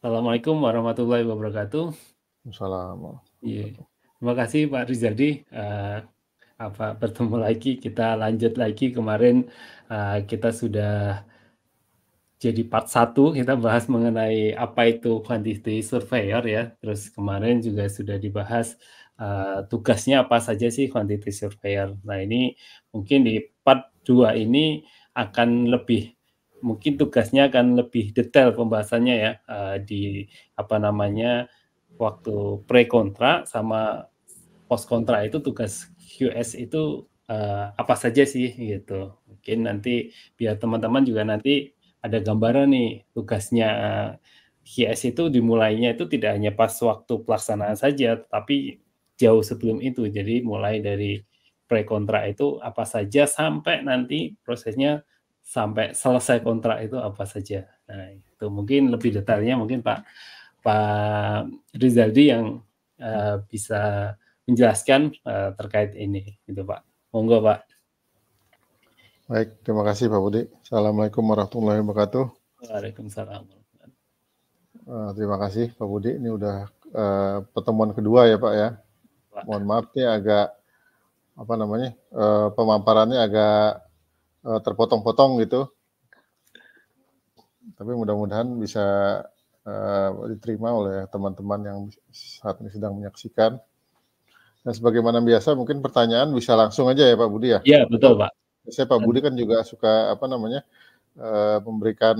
Assalamualaikum warahmatullahi wabarakatuh. Assalamualaikum Iya, warahmatullahi terima kasih Pak Rizaldi, bertemu lagi, kita lanjut lagi kemarin, kita sudah jadi part 1 kita bahas mengenai apa itu quantity surveyor ya, terus kemarin juga sudah dibahas, tugasnya apa saja sih quantity surveyor. Nah ini mungkin di part 2 ini akan lebih mungkin tugasnya akan lebih detail pembahasannya ya, di apa namanya, waktu pre-kontra sama post-kontra itu tugas QS itu, apa saja sih gitu. Mungkin nanti biar teman-teman juga nanti ada gambaran nih tugasnya QS itu dimulainya itu tidak hanya pas waktu pelaksanaan saja, tapi jauh sebelum itu. Jadi mulai dari pre-kontra itu apa saja sampai nanti prosesnya sampai selesai kontrak itu apa saja. Nah itu mungkin lebih detailnya mungkin Pak Rizaldi yang bisa menjelaskan terkait ini, gitu Pak. Monggo Pak. Baik, terima kasih Pak Budi. Assalamualaikum warahmatullahi wabarakatuh. Waalaikumsalam. Terima kasih Pak Budi. Ini udah pertemuan kedua ya Pak ya. Pak. Mohon maaf nih agak pemaparannya agak terpotong-potong gitu. Tapi mudah-mudahan bisa diterima oleh teman-teman yang saat ini sedang menyaksikan. Dan sebagaimana biasa mungkin pertanyaan bisa langsung aja ya Pak Budi ya. Iya betul Pak. Saya Pak Budi kan juga suka memberikan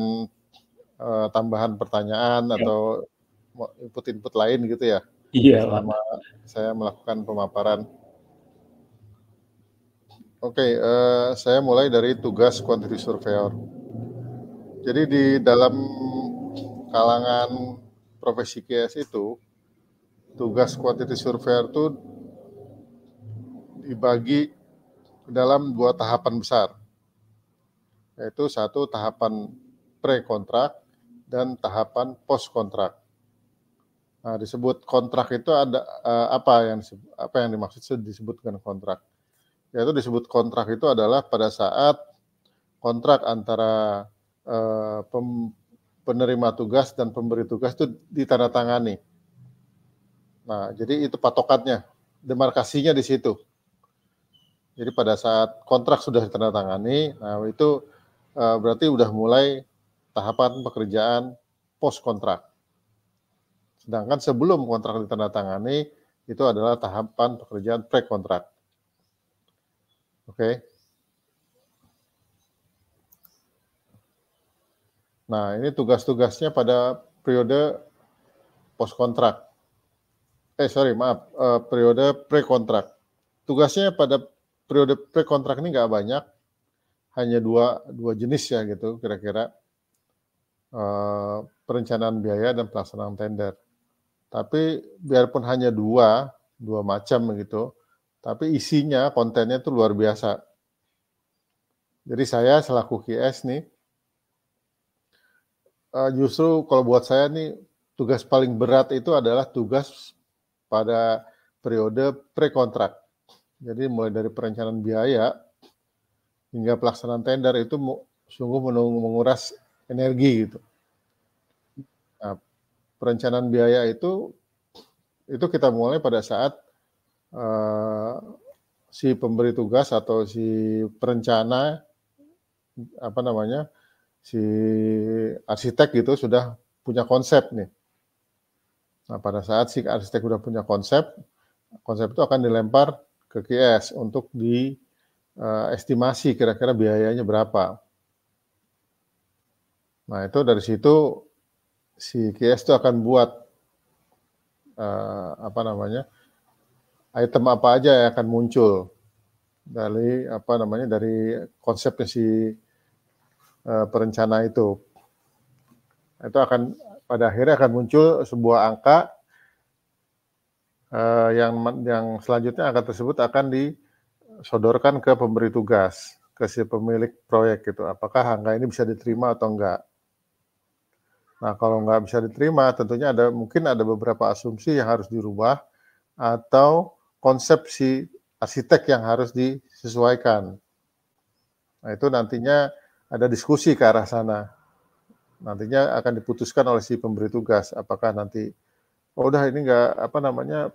tambahan pertanyaan Ya. atau input-input lain gitu ya Iya Pak. selama saya melakukan pemaparan. Oke, saya mulai dari tugas quantity surveyor. Jadi di dalam kalangan profesi QS itu, tugas quantity surveyor itu dibagi dalam 2 tahapan besar, yaitu satu tahapan pre-kontrak dan tahapan post-kontrak. Nah, disebut kontrak itu ada apa yang dimaksud disebut dengan kontrak? Yaitu disebut kontrak itu adalah pada saat kontrak antara penerima tugas dan pemberi tugas itu ditandatangani. Nah, jadi itu patokannya, demarkasinya di situ. Jadi pada saat kontrak sudah ditandatangani, nah itu berarti udah mulai tahapan pekerjaan post kontrak. Sedangkan sebelum kontrak ditandatangani, itu adalah tahapan pekerjaan pre-kontrak. Oke. Nah, ini tugas-tugasnya pada periode post-kontrak. Periode pre-kontrak. Tugasnya pada periode pre-kontrak ini nggak banyak, hanya dua jenis ya gitu kira-kira. Perencanaan biaya dan pelaksanaan tender. Tapi biarpun hanya dua macam begitu, tapi isinya, kontennya itu luar biasa. Jadi saya selaku QS nih, justru kalau buat saya nih, tugas paling berat itu adalah tugas pada periode pre-kontrak. Jadi mulai dari perencanaan biaya hingga pelaksanaan tender itu sungguh menguras energi gitu. Nah, perencanaan biaya itu kita mulai pada saat si pemberi tugas atau si perencana si arsitek gitu sudah punya konsep nih. Nah, pada saat si arsitek sudah punya konsep itu akan dilempar ke QS untuk estimasi kira-kira biayanya berapa. Nah, itu dari situ si QS itu akan buat item apa aja yang akan muncul dari dari konsepnya si perencana itu. Itu akan pada akhirnya akan muncul sebuah angka yang selanjutnya angka tersebut akan disodorkan ke pemberi tugas, ke si pemilik proyek gitu. Apakah angka ini bisa diterima atau enggak? Nah, kalau nggak bisa diterima, tentunya mungkin ada beberapa asumsi yang harus dirubah atau konsep si arsitek yang harus disesuaikan. Nah, itu nantinya ada diskusi ke arah sana. nantinya akan diputuskan oleh si pemberi tugas. Apakah nanti, oh udah ini nggak apa namanya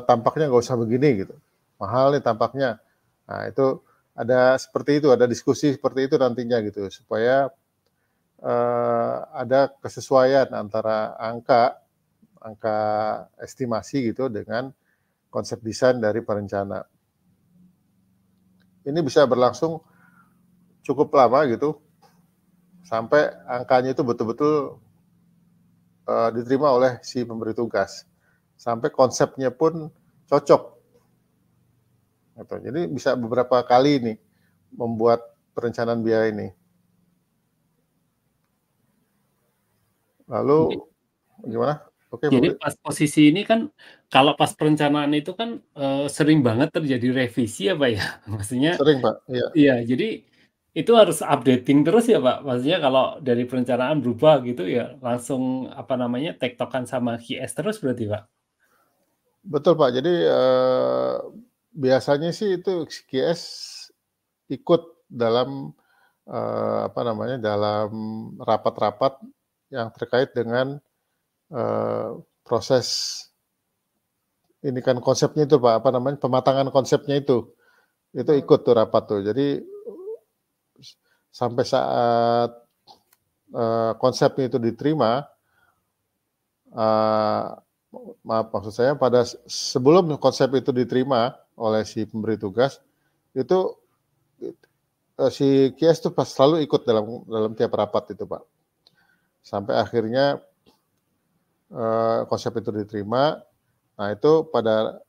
tampaknya nggak usah begini gitu, mahal nih tampaknya. Nah itu ada seperti itu, ada diskusi seperti itu nantinya gitu, supaya ada kesesuaian antara angka estimasi gitu dengan konsep desain dari perencana. Ini bisa berlangsung cukup lama gitu, sampai angkanya itu betul-betul diterima oleh si pemberi tugas, sampai konsepnya pun cocok. Gitu. Jadi bisa beberapa kali nih membuat perencanaan biaya ini. Jadi, Lalu gimana? Oke, Pak jadi Budi. pas posisi ini kan, kalau pas perencanaan itu kan sering banget terjadi revisi ya Pak ya. Maksudnya, Sering, Pak. Iya, iya, jadi itu harus updating terus ya Pak. Maksudnya kalau dari perencanaan berubah gitu ya, langsung apa namanya tektokan sama QS terus berarti Pak. betul Pak. Jadi biasanya sih itu QS ikut dalam apa namanya dalam rapat-rapat yang terkait dengan proses ini kan konsepnya itu Pak, apa namanya pematangan konsepnya itu ikut tuh rapat tuh. Jadi sampai saat konsepnya itu diterima, uh, maaf maksud saya pada sebelum konsep itu diterima oleh si pemberi tugas, itu si QS itu pas selalu ikut dalam dalam tiap rapat itu Pak. Sampai akhirnya konsep itu diterima, nah itu pada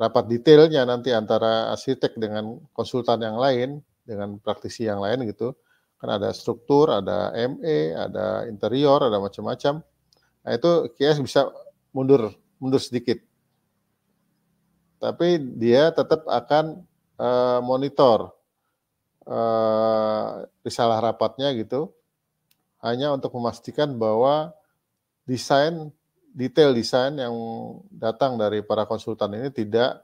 rapat detailnya nanti antara arsitek dengan konsultan yang lain, dengan praktisi yang lain gitu, kan ada struktur, ada ME, ada interior, ada macam-macam. Nah itu QS bisa mundur sedikit. Tapi dia tetap akan monitor risalah rapatnya gitu, hanya untuk memastikan bahwa detail desain yang datang dari para konsultan ini tidak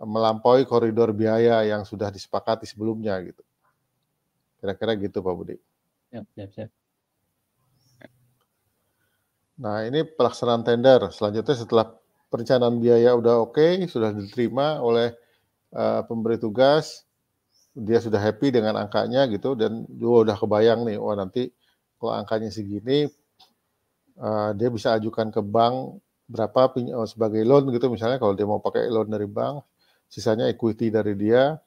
melampaui koridor biaya yang sudah disepakati sebelumnya gitu. Kira-kira gitu Pak Budi. Siap, siap, siap. Nah ini pelaksanaan tender. Selanjutnya setelah perencanaan biaya udah oke, sudah diterima oleh pemberi tugas, dia sudah happy dengan angkanya gitu, dan dia udah kebayang nih, wah nanti kalau angkanya segini, dia bisa ajukan ke bank berapa sebagai loan gitu misalnya, kalau dia mau pakai loan dari bank, sisanya equity dari dia.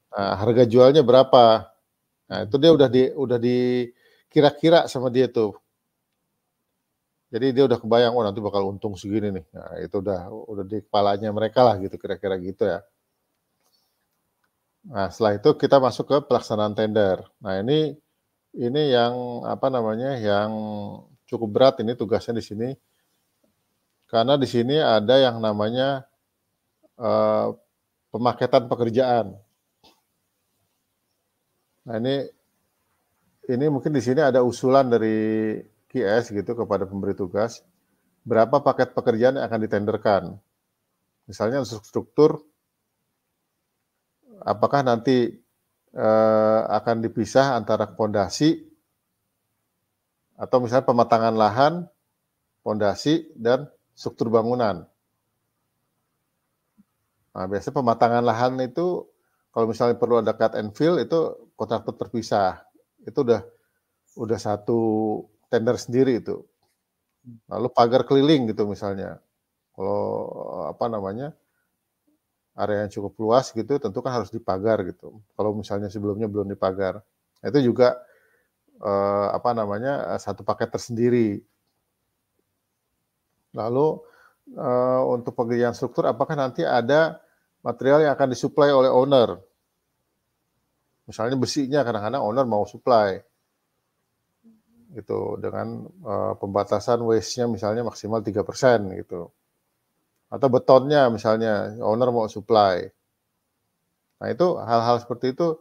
Nah, harga jualnya berapa? Nah, itu dia udah di kira-kira sama dia tuh. Jadi dia udah kebayang, oh nanti bakal untung segini nih. Nah, itu udah di kepalanya mereka lah gitu, kira-kira gitu ya. Nah, setelah itu kita masuk ke pelaksanaan tender. Nah, ini yang apa namanya, yang cukup berat ini tugasnya di sini. Karena di sini ada yang namanya pemaketan pekerjaan. Nah, ini mungkin di sini ada usulan dari QS gitu kepada pemberi tugas, berapa paket pekerjaan yang akan ditenderkan. Misalnya untuk struktur, apakah nanti akan dipisah antara fondasi atau misalnya pematangan lahan, fondasi, dan struktur bangunan. Nah, biasanya pematangan lahan itu kalau misalnya perlu ada cut and fill itu kontraktor terpisah. Itu udah satu tender sendiri itu. Lalu pagar keliling gitu misalnya. Kalau apa namanya area yang cukup luas gitu tentu kan harus dipagar gitu. Kalau misalnya sebelumnya belum dipagar. Itu juga apa namanya satu paket tersendiri. Lalu untuk pekerjaan struktur apakah nanti ada material yang akan disuplai oleh owner. Misalnya besinya kadang-kadang owner mau supply gitu dengan pembatasan waste-nya misalnya maksimal 3% gitu. Atau betonnya misalnya owner mau supply. Nah, itu hal-hal seperti itu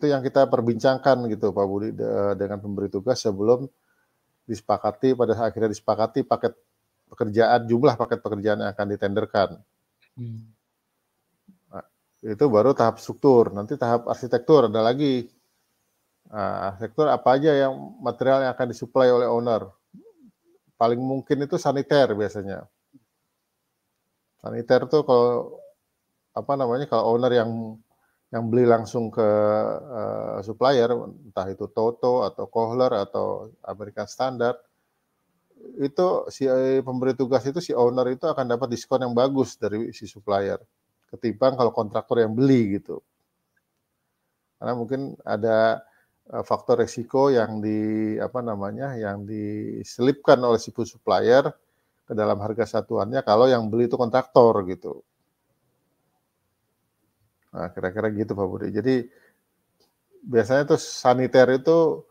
yang kita perbincangkan gitu Pak Budi dengan pemberi tugas sebelum akhirnya disepakati paket pekerjaan, jumlah paket pekerjaan yang akan ditenderkan. Nah, itu baru tahap struktur. Nanti tahap arsitektur ada lagi. Arsitektur apa aja yang material yang akan disuplai oleh owner. Paling mungkin itu saniter biasanya. Saniter tuh kalau kalau owner yang beli langsung ke supplier, entah itu Toto atau Kohler atau American Standard, itu si pemberi tugas itu, si owner itu akan dapat diskon yang bagus dari si supplier ketimbang kalau kontraktor yang beli gitu. Karena mungkin ada faktor resiko yang diselipkan oleh si supplier ke dalam harga satuannya kalau yang beli itu kontraktor gitu. Nah, kira-kira gitu Pak Budi. Jadi biasanya tuh saniter itu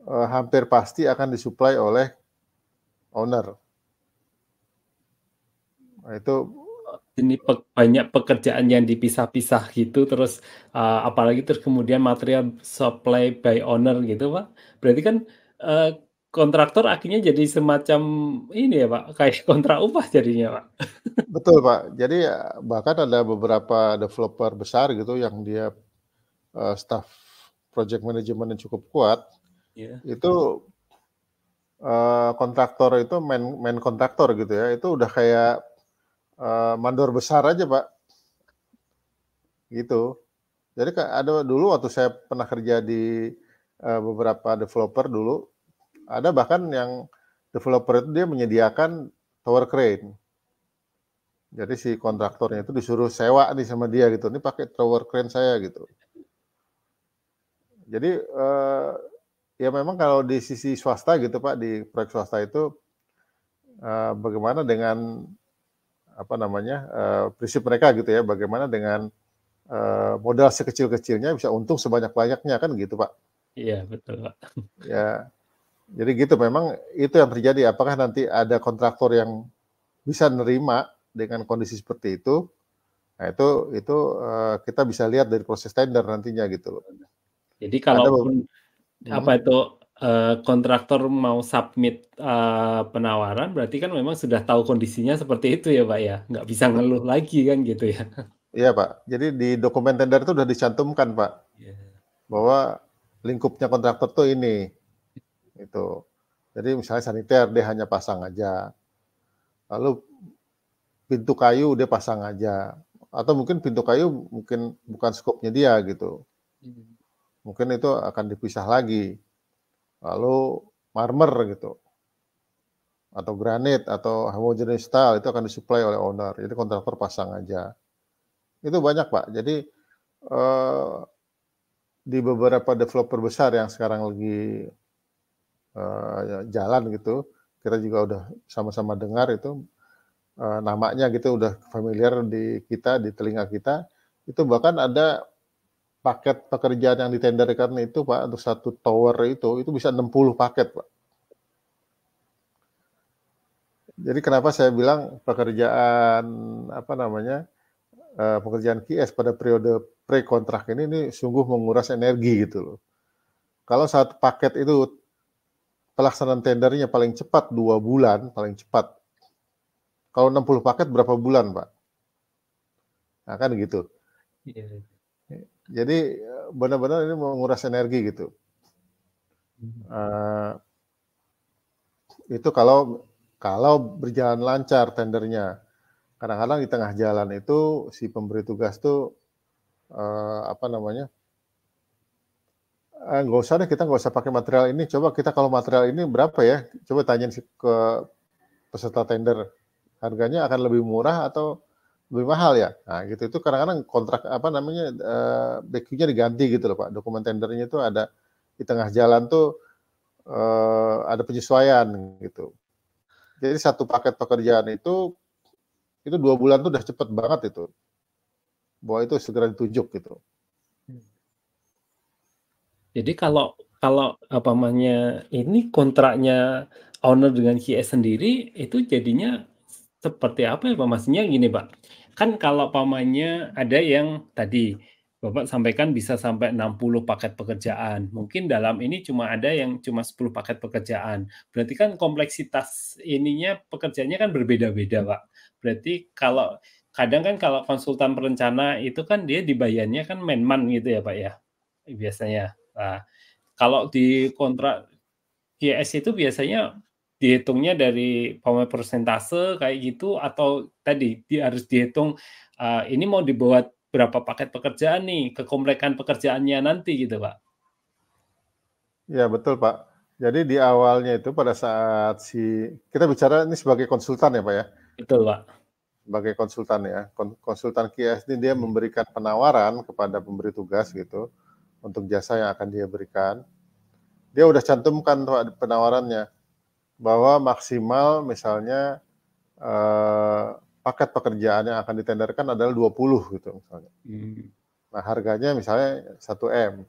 hampir pasti akan disuplai oleh owner. Nah, itu Ini banyak pekerjaan yang dipisah-pisah gitu, terus apalagi terus kemudian material supply by owner gitu, Pak. Berarti kan kontraktor akhirnya jadi semacam ini ya, Pak, kayak kontrak upah jadinya, Pak. betul Pak. Jadi bahkan ada beberapa developer besar gitu yang dia staff project management yang cukup kuat, Iya. itu kontraktor itu main kontraktor gitu ya, itu udah kayak mandor besar aja Pak, gitu. Jadi ada dulu waktu saya pernah kerja di beberapa developer dulu, ada bahkan yang developer itu dia menyediakan tower crane. Jadi si kontraktornya itu disuruh sewa nih sama dia gitu, ini pakai tower crane saya gitu. Jadi ya memang kalau di sisi swasta gitu Pak, di proyek swasta itu bagaimana dengan prinsip mereka gitu ya, bagaimana dengan modal sekecil-kecilnya bisa untung sebanyak-banyaknya kan gitu Pak. Iya, betul, Pak. Ya, jadi gitu memang itu yang terjadi. Apakah nanti ada kontraktor yang bisa nerima dengan kondisi seperti itu? Nah, itu kita bisa lihat dari proses tender nantinya gitu loh. Jadi Ada kalaupun hmm, kontraktor mau submit penawaran, berarti kan memang sudah tahu kondisinya seperti itu ya, Pak, ya? Nggak bisa ngeluh betul. lagi kan gitu ya? Iya Pak. Jadi di dokumen tender itu sudah dicantumkan Pak Iya. bahwa lingkupnya kontraktor tuh ini itu. Jadi misalnya saniter dia hanya pasang aja. Lalu pintu kayu dia pasang aja. Atau mungkin pintu kayu mungkin bukan skopnya dia gitu. Mungkin itu akan dipisah lagi. Lalu marmer gitu. Atau granit atau homogeneous style itu akan disuplai oleh owner. Jadi kontraktor pasang aja. Itu banyak Pak. Jadi di beberapa developer besar yang sekarang lagi jalan gitu, kita juga udah sama-sama dengar itu namanya gitu udah familiar di kita, di telinga kita, itu bahkan ada paket pekerjaan yang ditenderkan itu Pak, untuk satu tower itu bisa 60 paket Pak. Jadi kenapa saya bilang pekerjaan, pekerjaan QS pada periode pre-kontrak ini sungguh menguras energi gitu loh. Kalau satu paket itu pelaksanaan tendernya paling cepat 2 bulan, paling cepat. Kalau 60 paket berapa bulan Pak? Nah kan gitu. Iya. Jadi benar-benar ini menguras energi gitu. Itu kalau berjalan lancar tendernya. Kadang-kadang di tengah jalan itu si pemberi tugas tuh nggak usah deh, kita nggak usah pakai material ini. Coba kita kalau material ini berapa ya? Coba tanyain ke peserta tender, harganya akan lebih murah atau lebih mahal ya? Nah gitu, itu kadang-kadang kontrak BQ-nya diganti gitu loh Pak. Dokumen tendernya itu ada di tengah jalan tuh ada penyesuaian gitu. Jadi satu paket pekerjaan itu 2 bulan tuh udah cepet banget itu. Bahwa itu segera ditunjuk gitu. Jadi kalau kalau ini kontraknya owner dengan QS sendiri itu jadinya seperti apa ya Pak? Maksudnya gini Pak, kan kalau ada yang tadi Bapak sampaikan bisa sampai 60 paket pekerjaan, mungkin dalam ini ada yang cuma 10 paket pekerjaan. Berarti kan kompleksitas pekerjaannya kan berbeda-beda Pak. Berarti kadang kan kalau konsultan perencana itu kan dia dibayarnya kan man gitu ya Pak ya, biasanya. Nah, Kalau di kontrak QS itu biasanya dihitungnya dari persentase kayak gitu atau tadi harus dihitung, ini mau dibuat berapa paket pekerjaan nih, kekomplekan pekerjaannya nanti gitu, Pak? Ya betul Pak. Jadi di awalnya itu pada saat kita bicara ini sebagai konsultan ya Pak ya? Betul, Pak. Sebagai konsultan ya, konsultan QS ini dia memberikan penawaran kepada pemberi tugas gitu, untuk jasa yang akan dia berikan. Dia udah cantumkan tuh penawarannya, bahwa maksimal misalnya paket pekerjaan yang akan ditenderkan adalah 20 gitu misalnya. Nah harganya misalnya 1 M,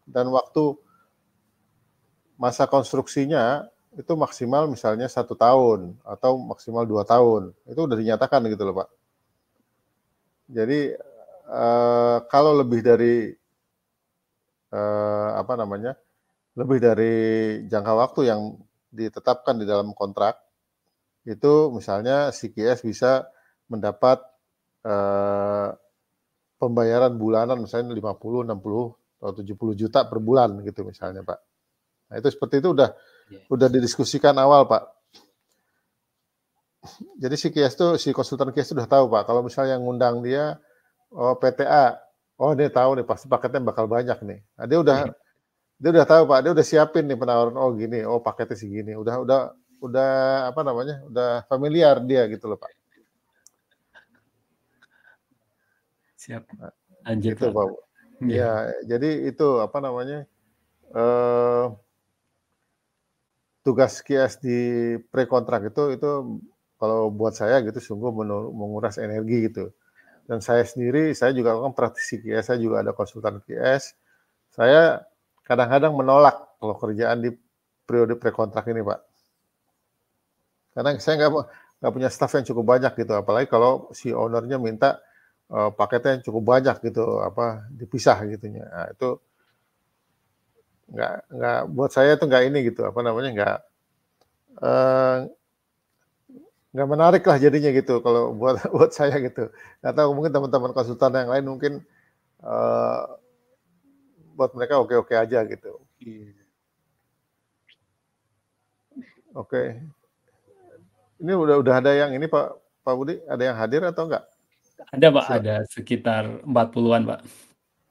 dan waktu masa konstruksinya itu maksimal misalnya 1 tahun atau maksimal 2 tahun, itu udah dinyatakan gitu loh Pak. Jadi kalau lebih dari lebih dari jangka waktu yang ditetapkan di dalam kontrak, itu misalnya si QS bisa mendapat pembayaran bulanan misalnya 50, 60, atau 70 juta per bulan gitu misalnya Pak. Nah itu seperti itu udah didiskusikan awal Pak. Jadi si konsultan QS sudah tahu Pak, kalau misalnya yang ngundang dia PTA, dia tahu nih pasti paketnya bakal banyak nih. Nah, dia udah tahu Pak, dia udah siapin nih penawaran, gini, paketnya segini. Udah udah familiar dia gitu loh Pak. Siap. Lanjut Gitu Pak. Pak. Ya, jadi itu tugas QS di pre-kontrak itu kalau buat saya gitu sungguh menguras energi gitu. Dan saya sendiri, saya juga kan praktisi QS, saya juga ada konsultan QS. Saya kadang-kadang menolak kalau kerjaan di periode pre-kontrak ini, Pak. Karena saya nggak punya staff yang cukup banyak gitu, apalagi kalau si ownernya minta paketnya yang cukup banyak gitu, dipisah gitunya. Nah, itu nggak buat saya itu nggak ini gitu, nggak menarik lah jadinya gitu kalau buat saya gitu. Nggak tahu mungkin teman-teman konsultan yang lain mungkin buat mereka oke-oke aja gitu. Oke. Ini udah ada yang ini Pak Budi, ada yang hadir atau enggak? Ada Pak, ada sekitar 40-an Pak.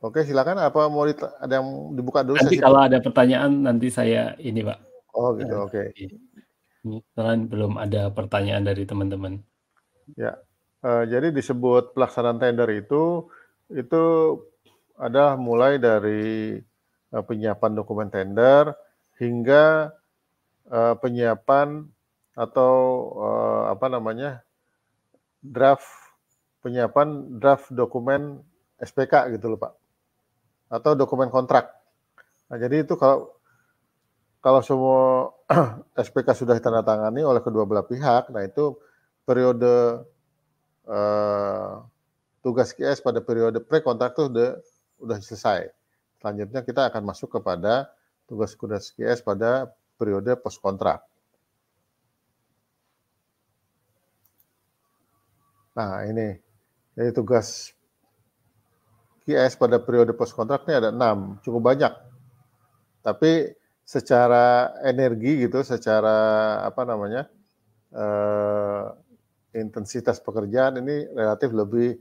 Oke silakan, apa mau ada yang dibuka dulu Nanti sesi kalau ada pertanyaan nanti saya ini Pak. Oh gitu, oke. Kebetulan belum ada pertanyaan dari teman-teman. Ya, jadi disebut pelaksanaan tender itu ada mulai dari penyiapan dokumen tender hingga penyiapan atau draft dokumen SPK gitu loh Pak, atau dokumen kontrak. Nah jadi itu kalau semua SPK sudah ditandatangani oleh kedua belah pihak, nah itu periode tugas QS pada periode pre-kontrak itu udah selesai. Selanjutnya kita akan masuk kepada tugas QS pada periode post-kontrak. Nah ini, jadi tugas QS pada periode post-kontrak ini ada 6, cukup banyak. Tapi secara energi gitu, secara intensitas pekerjaan ini relatif lebih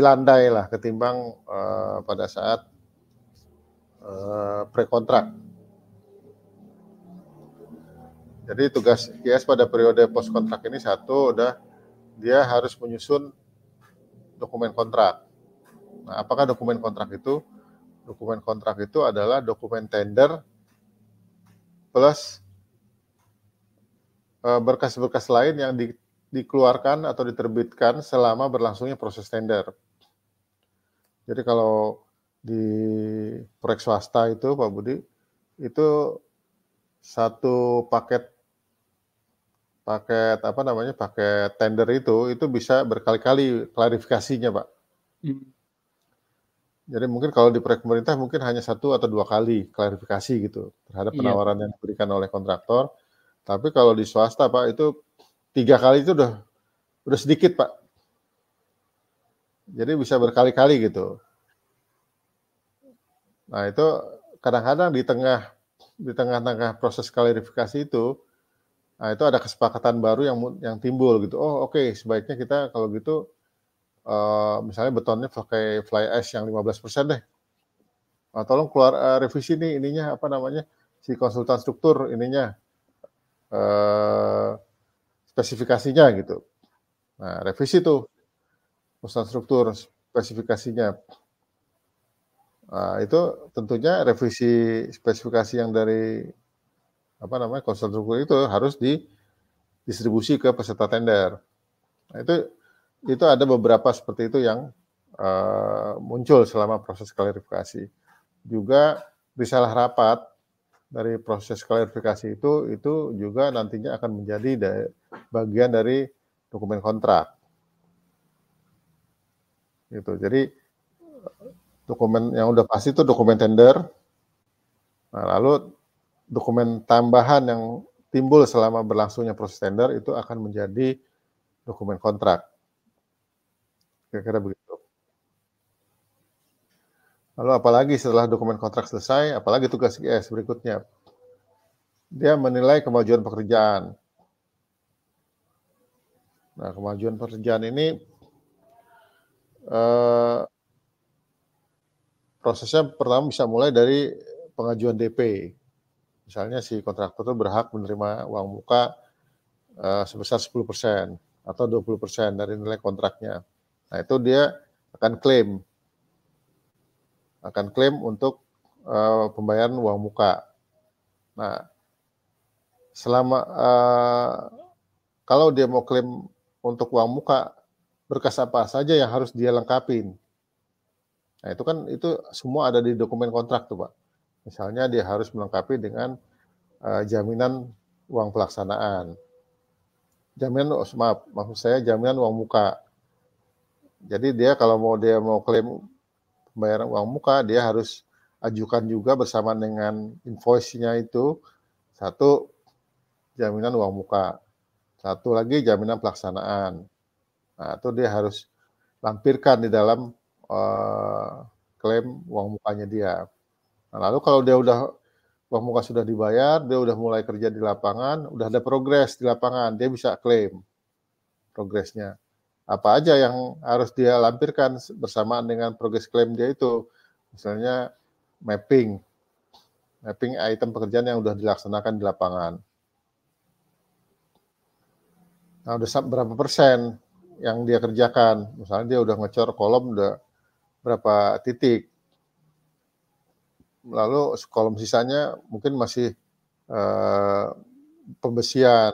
landai lah ketimbang pada saat pre-kontrak. Jadi tugas QS pada periode post-kontrak ini dia harus menyusun dokumen kontrak. Nah, apakah dokumen kontrak itu? Dokumen kontrak itu adalah dokumen tender plus berkas-berkas lain yang dikeluarkan atau diterbitkan selama berlangsungnya proses tender. Jadi kalau di proyek swasta itu Pak Budi, itu satu paket tender itu bisa berkali-kali klarifikasinya Pak. Jadi mungkin kalau di proyek pemerintah mungkin hanya 1 atau 2 kali klarifikasi gitu terhadap penawaran yang diberikan oleh kontraktor. Tapi kalau di swasta Pak itu 3 kali itu udah sedikit Pak. Jadi bisa berkali-kali gitu. Nah itu kadang-kadang di tengah-tengah proses klarifikasi itu, nah itu ada kesepakatan baru yang timbul gitu. Oh oke, sebaiknya kita kalau gitu misalnya betonnya pakai fly ash yang 15% deh. Tolong keluar revisi nih ininya apa namanya si konsultan struktur ininya spesifikasinya gitu. Nah revisi tuh konsultan struktur spesifikasinya. Nah, itu tentunya revisi spesifikasi yang dari apa namanya konsultan struktur itu harus didistribusi ke peserta tender. Nah, itu ada beberapa seperti itu yang muncul selama proses klarifikasi. Juga risalah rapat dari proses klarifikasi itu juga nantinya akan menjadi bagian dari dokumen kontrak. Gitu. Jadi dokumen yang udah pasti itu dokumen tender. Nah, lalu dokumen tambahan yang timbul selama berlangsungnya proses tender itu akan menjadi dokumen kontrak. Kira-kira begitu. Lalu apalagi setelah dokumen kontrak selesai, apalagi tugas GS berikutnya. Dia menilai kemajuan pekerjaan. Nah, kemajuan pekerjaan ini prosesnya pertama bisa mulai dari pengajuan DP. Misalnya si kontraktor itu berhak menerima uang muka sebesar 10% atau 20% dari nilai kontraknya. Nah, itu dia akan klaim untuk pembayaran uang muka. Nah, kalau dia mau klaim untuk uang muka, berkas apa saja yang harus dia lengkapin. Nah, itu semua ada di dokumen kontrak tuh, Pak. Misalnya dia harus melengkapi dengan jaminan uang pelaksanaan. Maksud saya jaminan uang muka. Jadi dia kalau dia mau klaim pembayaran uang muka, dia harus ajukan juga bersama dengan invoice-nya itu satu jaminan uang muka, satu lagi jaminan pelaksanaan. Nah, itu dia harus lampirkan di dalam klaim uang mukanya dia. Nah, lalu kalau dia uang muka sudah dibayar, dia udah mulai kerja di lapangan, udah ada progres di lapangan, dia bisa klaim progresnya. Apa aja yang harus dia lampirkan bersamaan dengan progres klaim dia itu. Misalnya mapping item pekerjaan yang sudah dilaksanakan di lapangan. Nah, udah berapa persen yang dia kerjakan. Misalnya dia udah ngecor kolom udah berapa titik. Lalu kolom sisanya mungkin masih pembesian.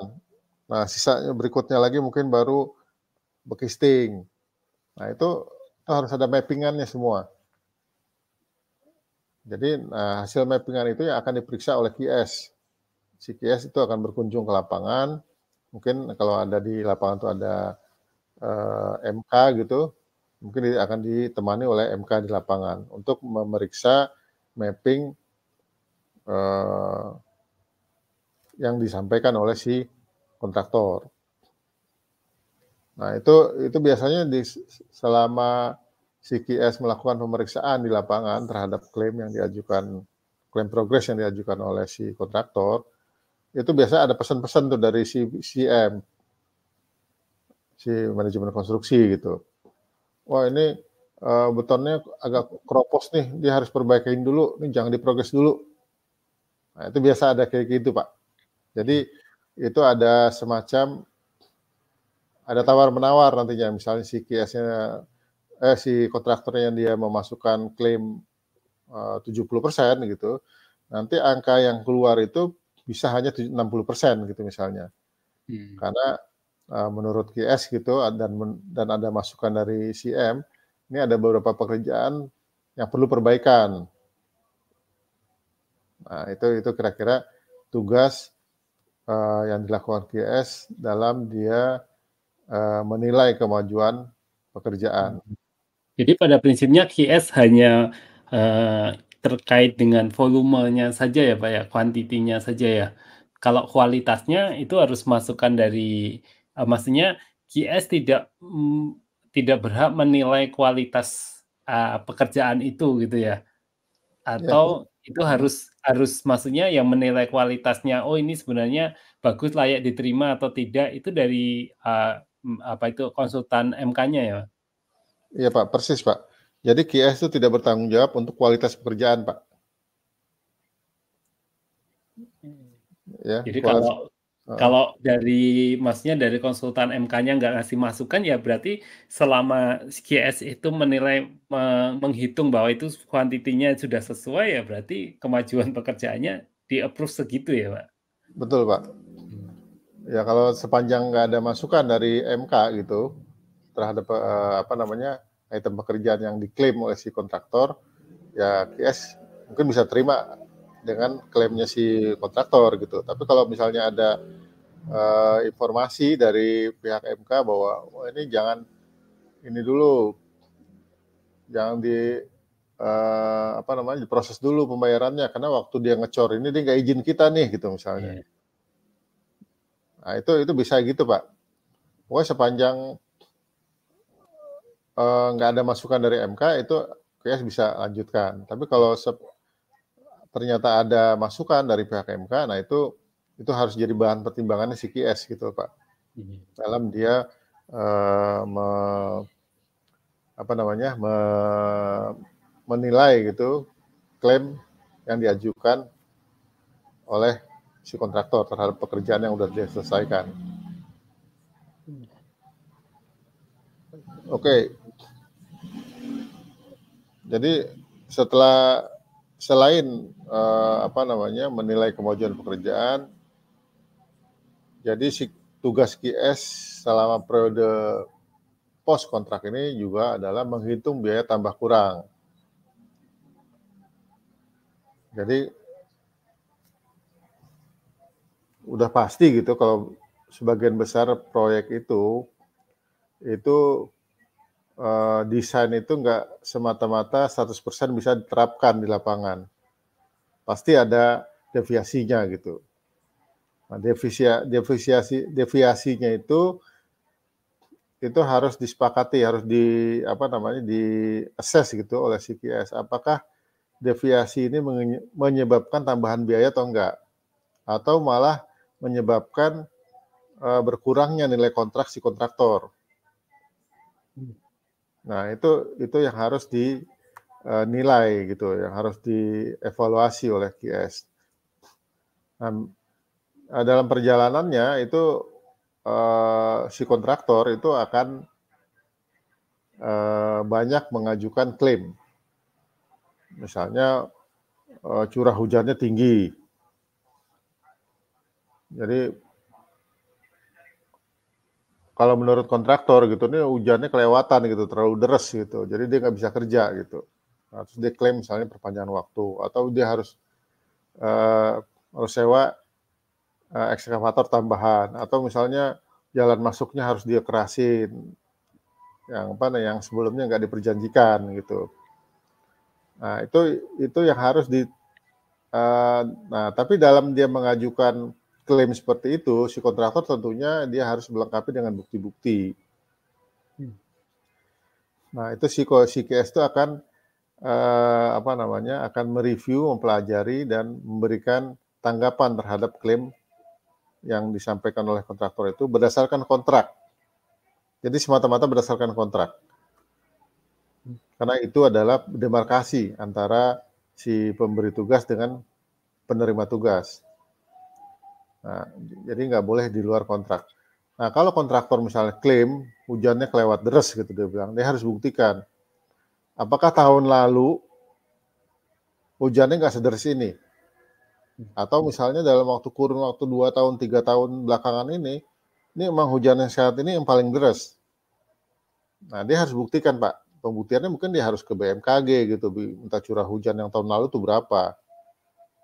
Nah, sisanya berikutnya lagi mungkin baru bekisting. Nah, itu harus ada mappingannya semua. Jadi hasil mappingan itu yang akan diperiksa oleh QS. Si QS itu akan berkunjung ke lapangan. Mungkin kalau ada di lapangan itu ada MK gitu, mungkin akan ditemani oleh MK di lapangan untuk memeriksa mapping yang disampaikan oleh si kontraktor. Nah, itu biasanya selama si QS melakukan pemeriksaan di lapangan terhadap klaim progres yang diajukan oleh si kontraktor, itu biasa ada pesan-pesan tuh dari si CM, si manajemen konstruksi gitu. Wah, ini betonnya agak keropos nih, dia harus perbaikin dulu, ini jangan diprogres dulu. Nah, itu biasa ada kayak gitu, Pak. Jadi itu ada semacam ada tawar-menawar nantinya, misalnya si QS-nya si kontraktornya yang dia memasukkan klaim 70% gitu, nanti angka yang keluar itu bisa hanya 60% gitu misalnya. Karena menurut QS gitu dan ada masukan dari CM, ini ada beberapa pekerjaan yang perlu perbaikan. Nah, itu kira-kira tugas yang dilakukan QS dalam dia menilai kemajuan pekerjaan. Jadi pada prinsipnya QS hanya terkait dengan volumenya saja ya Pak ya, kuantitinya saja ya. Kalau kualitasnya itu harus masukan dari maksudnya QS tidak berhak menilai kualitas pekerjaan itu gitu ya? Atau itu harus maksudnya yang menilai kualitasnya, oh ini sebenarnya bagus, layak diterima atau tidak, itu dari, apa itu, konsultan MK-nya ya? Iya Pak, persis Pak. Jadi QS itu tidak bertanggung jawab untuk kualitas pekerjaan Pak. Ya, Jadi kualitas. kalau dari maksudnya dari konsultan MK-nya nggak ngasih masukan, ya berarti selama QS itu menilai, menghitung bahwa itu kuantitinya sudah sesuai, ya berarti kemajuan pekerjaannya di-approve segitu ya, Pak? Betul Pak. Ya kalau sepanjang nggak ada masukan dari MK gitu terhadap apa namanya item pekerjaan yang diklaim oleh si kontraktor, ya QS mungkin bisa terima dengan klaimnya si kontraktor gitu. Tapi kalau misalnya ada informasi dari pihak MK bahwa ini jangan ini dulu, jangan di apa namanya diproses dulu pembayarannya karena waktu dia ngecor ini dia nggak izin kita nih gitu misalnya. Iya. Nah itu bisa gitu Pak. Pokoknya sepanjang nggak ada masukan dari MK itu QS bisa lanjutkan. Tapi kalau ternyata ada masukan dari pihak MK, nah itu harus jadi bahan pertimbangannya si QS gitu Pak. Dalam dia me, apa namanya menilai gitu klaim yang diajukan oleh si kontraktor terhadap pekerjaan yang sudah diselesaikan. Oke. Jadi selain apa namanya menilai kemajuan pekerjaan, jadi si tugas QS selama periode pos kontrak ini juga adalah menghitung biaya tambah kurang. Jadi udah pasti gitu kalau sebagian besar proyek itu desain itu nggak semata-mata 100% bisa diterapkan di lapangan. Pasti ada deviasinya gitu. Nah, deviasinya itu harus disepakati, harus di assess gitu oleh CQS. Apakah deviasi ini menyebabkan tambahan biaya atau enggak? Atau malah menyebabkan berkurangnya nilai kontrak si kontraktor. Nah, itu yang harus dinilai gitu, yang harus dievaluasi oleh QS. Nah, dalam perjalanannya itu si kontraktor itu akan banyak mengajukan klaim. Misalnya curah hujannya tinggi. Jadi kalau menurut kontraktor gitu, ini hujannya kelewatan gitu, terlalu deras gitu. Jadi dia nggak bisa kerja gitu. Nah, terus dia klaim misalnya perpanjangan waktu, atau dia harus sewa ekskavator tambahan, atau misalnya jalan masuknya harus dia kerasin, yang sebelumnya nggak diperjanjikan gitu. Nah itu yang harus nah tapi dalam dia mengajukan klaim seperti itu, si kontraktor tentunya dia harus melengkapi dengan bukti-bukti. Nah itu si QS itu akan akan mereview, mempelajari dan memberikan tanggapan terhadap klaim yang disampaikan oleh kontraktor itu berdasarkan kontrak. Jadi semata-mata berdasarkan kontrak. Karena itu adalah demarkasi antara si pemberi tugas dengan penerima tugas. Nah, jadi nggak boleh di luar kontrak. Nah, kalau kontraktor misalnya klaim hujannya kelewat deras gitu dia bilang, dia harus buktikan apakah tahun lalu hujannya nggak sederas ini, atau misalnya dalam kurun waktu 2 tahun 3 tahun belakangan ini memang hujan yang saat ini yang paling deras. Nah, dia harus buktikan Pak. Pembuktiannya mungkin dia harus ke BMKG gitu, minta curah hujan yang tahun lalu itu berapa,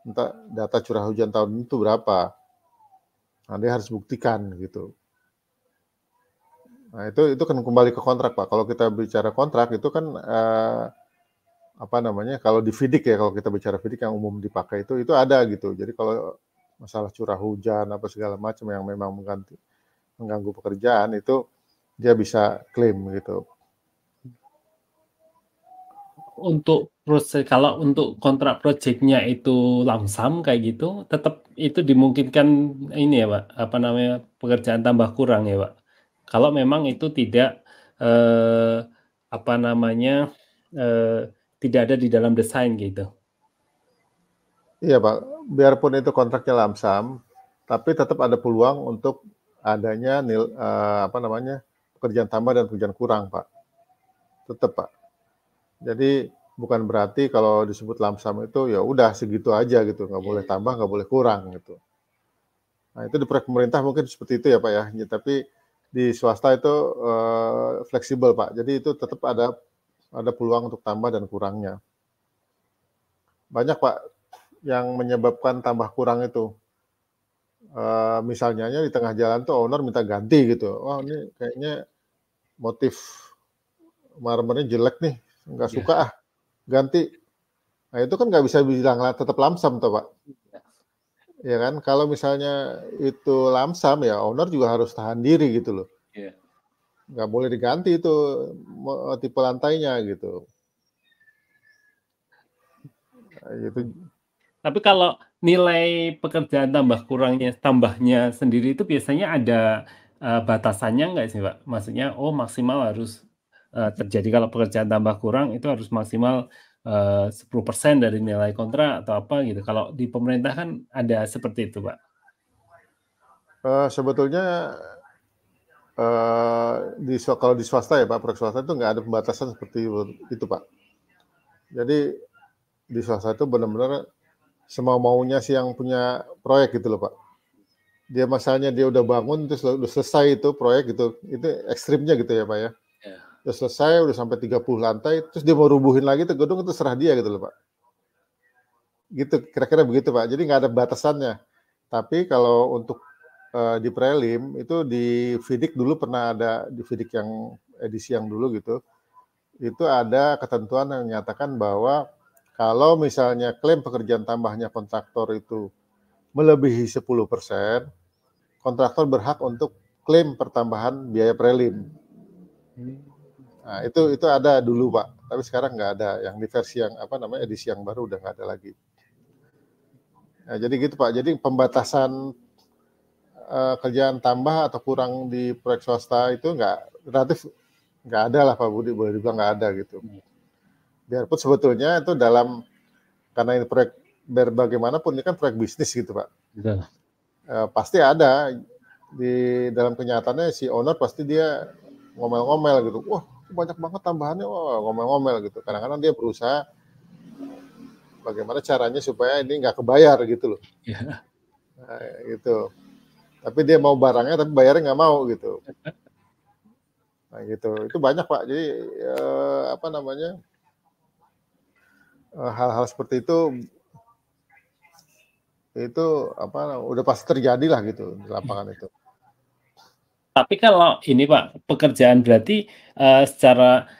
minta data curah hujan tahun ini itu berapa. Nah, dia harus buktikan gitu. Nah, itu kan kembali ke kontrak, Pak. Kalau kita bicara kontrak itu kan kalau di FIDIK ya, kalau kita bicara FIDIK yang umum dipakai itu ada gitu. Jadi kalau masalah curah hujan apa segala macam yang memang mengganggu pekerjaan itu dia bisa klaim gitu. untuk proses kalau untuk kontrak projeknya itu lump sum kayak gitu, tetap itu dimungkinkan ini ya, Pak, apa namanya, pekerjaan tambah kurang ya, Pak? Kalau memang itu tidak, apa namanya, tidak ada di dalam desain gitu. Iya Pak, biarpun itu kontraknya lump sum, tapi tetap ada peluang untuk adanya apa namanya, pekerjaan tambah dan pekerjaan kurang Pak, tetap Pak. Jadi bukan berarti kalau disebut lump sum itu ya udah segitu aja gitu, nggak boleh tambah, nggak boleh kurang gitu. Nah itu di proyek pemerintah mungkin seperti itu ya Pak ya, tapi di swasta itu fleksibel Pak, jadi itu tetap ada peluang untuk tambah dan kurangnya. Banyak Pak yang menyebabkan tambah kurang itu. Misalnya di tengah jalan tuh owner minta ganti gitu. Oh ini kayaknya motif marmernya jelek nih, nggak Iya. suka ah, ganti. Nah itu kan nggak bisa bilang tetap lamsam tuh Pak. Ya kan, kalau misalnya itu lamsam ya owner juga harus tahan diri gitu loh. Iya. Nggak boleh diganti itu tipe lantainya gitu. Nah, gitu. Tapi kalau nilai pekerjaan tambahnya sendiri itu biasanya ada, batasannya nggak sih, Pak? Maksudnya, oh maksimal harus, terjadi kalau pekerjaan tambah kurang itu harus maksimal, 10% dari nilai kontrak atau apa gitu. Kalau di pemerintah kan ada seperti itu, Pak. Sebetulnya kalau di swasta ya Pak, proyek swasta itu nggak ada pembatasan seperti itu Pak. Jadi di swasta itu benar-benar semau-maunya si yang punya proyek gitu loh Pak. Dia misalnya dia udah bangun terus udah selesai itu proyek gitu, itu ekstrimnya gitu ya Pak ya. Ya. Udah selesai, udah sampai 30 lantai, terus dia mau rubuhin lagi tuh gedung, itu serah dia gitu loh Pak. Gitu, kira-kira begitu Pak. Jadi nggak ada batasannya. Tapi kalau untuk di prelim itu di FIDIK dulu pernah ada, di FIDIK yang edisi yang dulu gitu, itu ada ketentuan yang menyatakan bahwa kalau misalnya klaim pekerjaan tambahnya kontraktor itu melebihi 10%, kontraktor berhak untuk klaim pertambahan biaya prelim. Nah, itu ada dulu Pak, tapi sekarang nggak ada. Yang di versi yang apa namanya edisi yang baru udah nggak ada lagi. Nah, jadi gitu Pak. Jadi pembatasan kerjaan tambah atau kurang di proyek swasta itu relatif nggak ada lah Pak Budi, boleh dibilang nggak ada gitu. Biarpun sebetulnya itu karena ini proyek bagaimanapun ini kan proyek bisnis gitu Pak. Betul. Pasti ada di dalam kenyataannya si owner pasti dia ngomel-ngomel gitu. Wah banyak banget tambahannya, wah ngomel-ngomel gitu. Kadang-kadang dia berusaha bagaimana caranya supaya ini nggak kebayar gitu loh. Ya. Nah, gitu. Tapi dia mau barangnya tapi bayarnya nggak mau gitu. Nah gitu. Itu banyak Pak. Jadi apa namanya hal-hal seperti itu apa udah pasti terjadi lah gitu di lapangan itu. Tapi kalau ini Pak, pekerjaan berarti, secara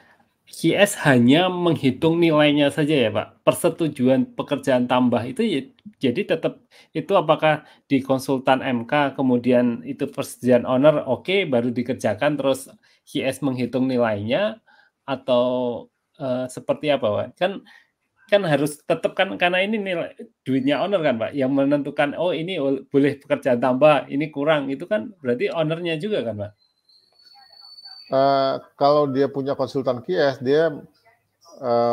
QS hanya menghitung nilainya saja ya, Pak? Persetujuan pekerjaan tambah itu ya jadi tetap itu apakah di konsultan MK, kemudian itu persetujuan owner oke, baru dikerjakan, terus QS menghitung nilainya atau, seperti apa, Pak? Kan harus tetap kan karena ini nilai duitnya owner kan, Pak, yang menentukan, "Oh ini boleh pekerjaan tambah, ini kurang." Itu kan berarti owner-nya juga kan, Pak? Kalau dia punya konsultan QS, dia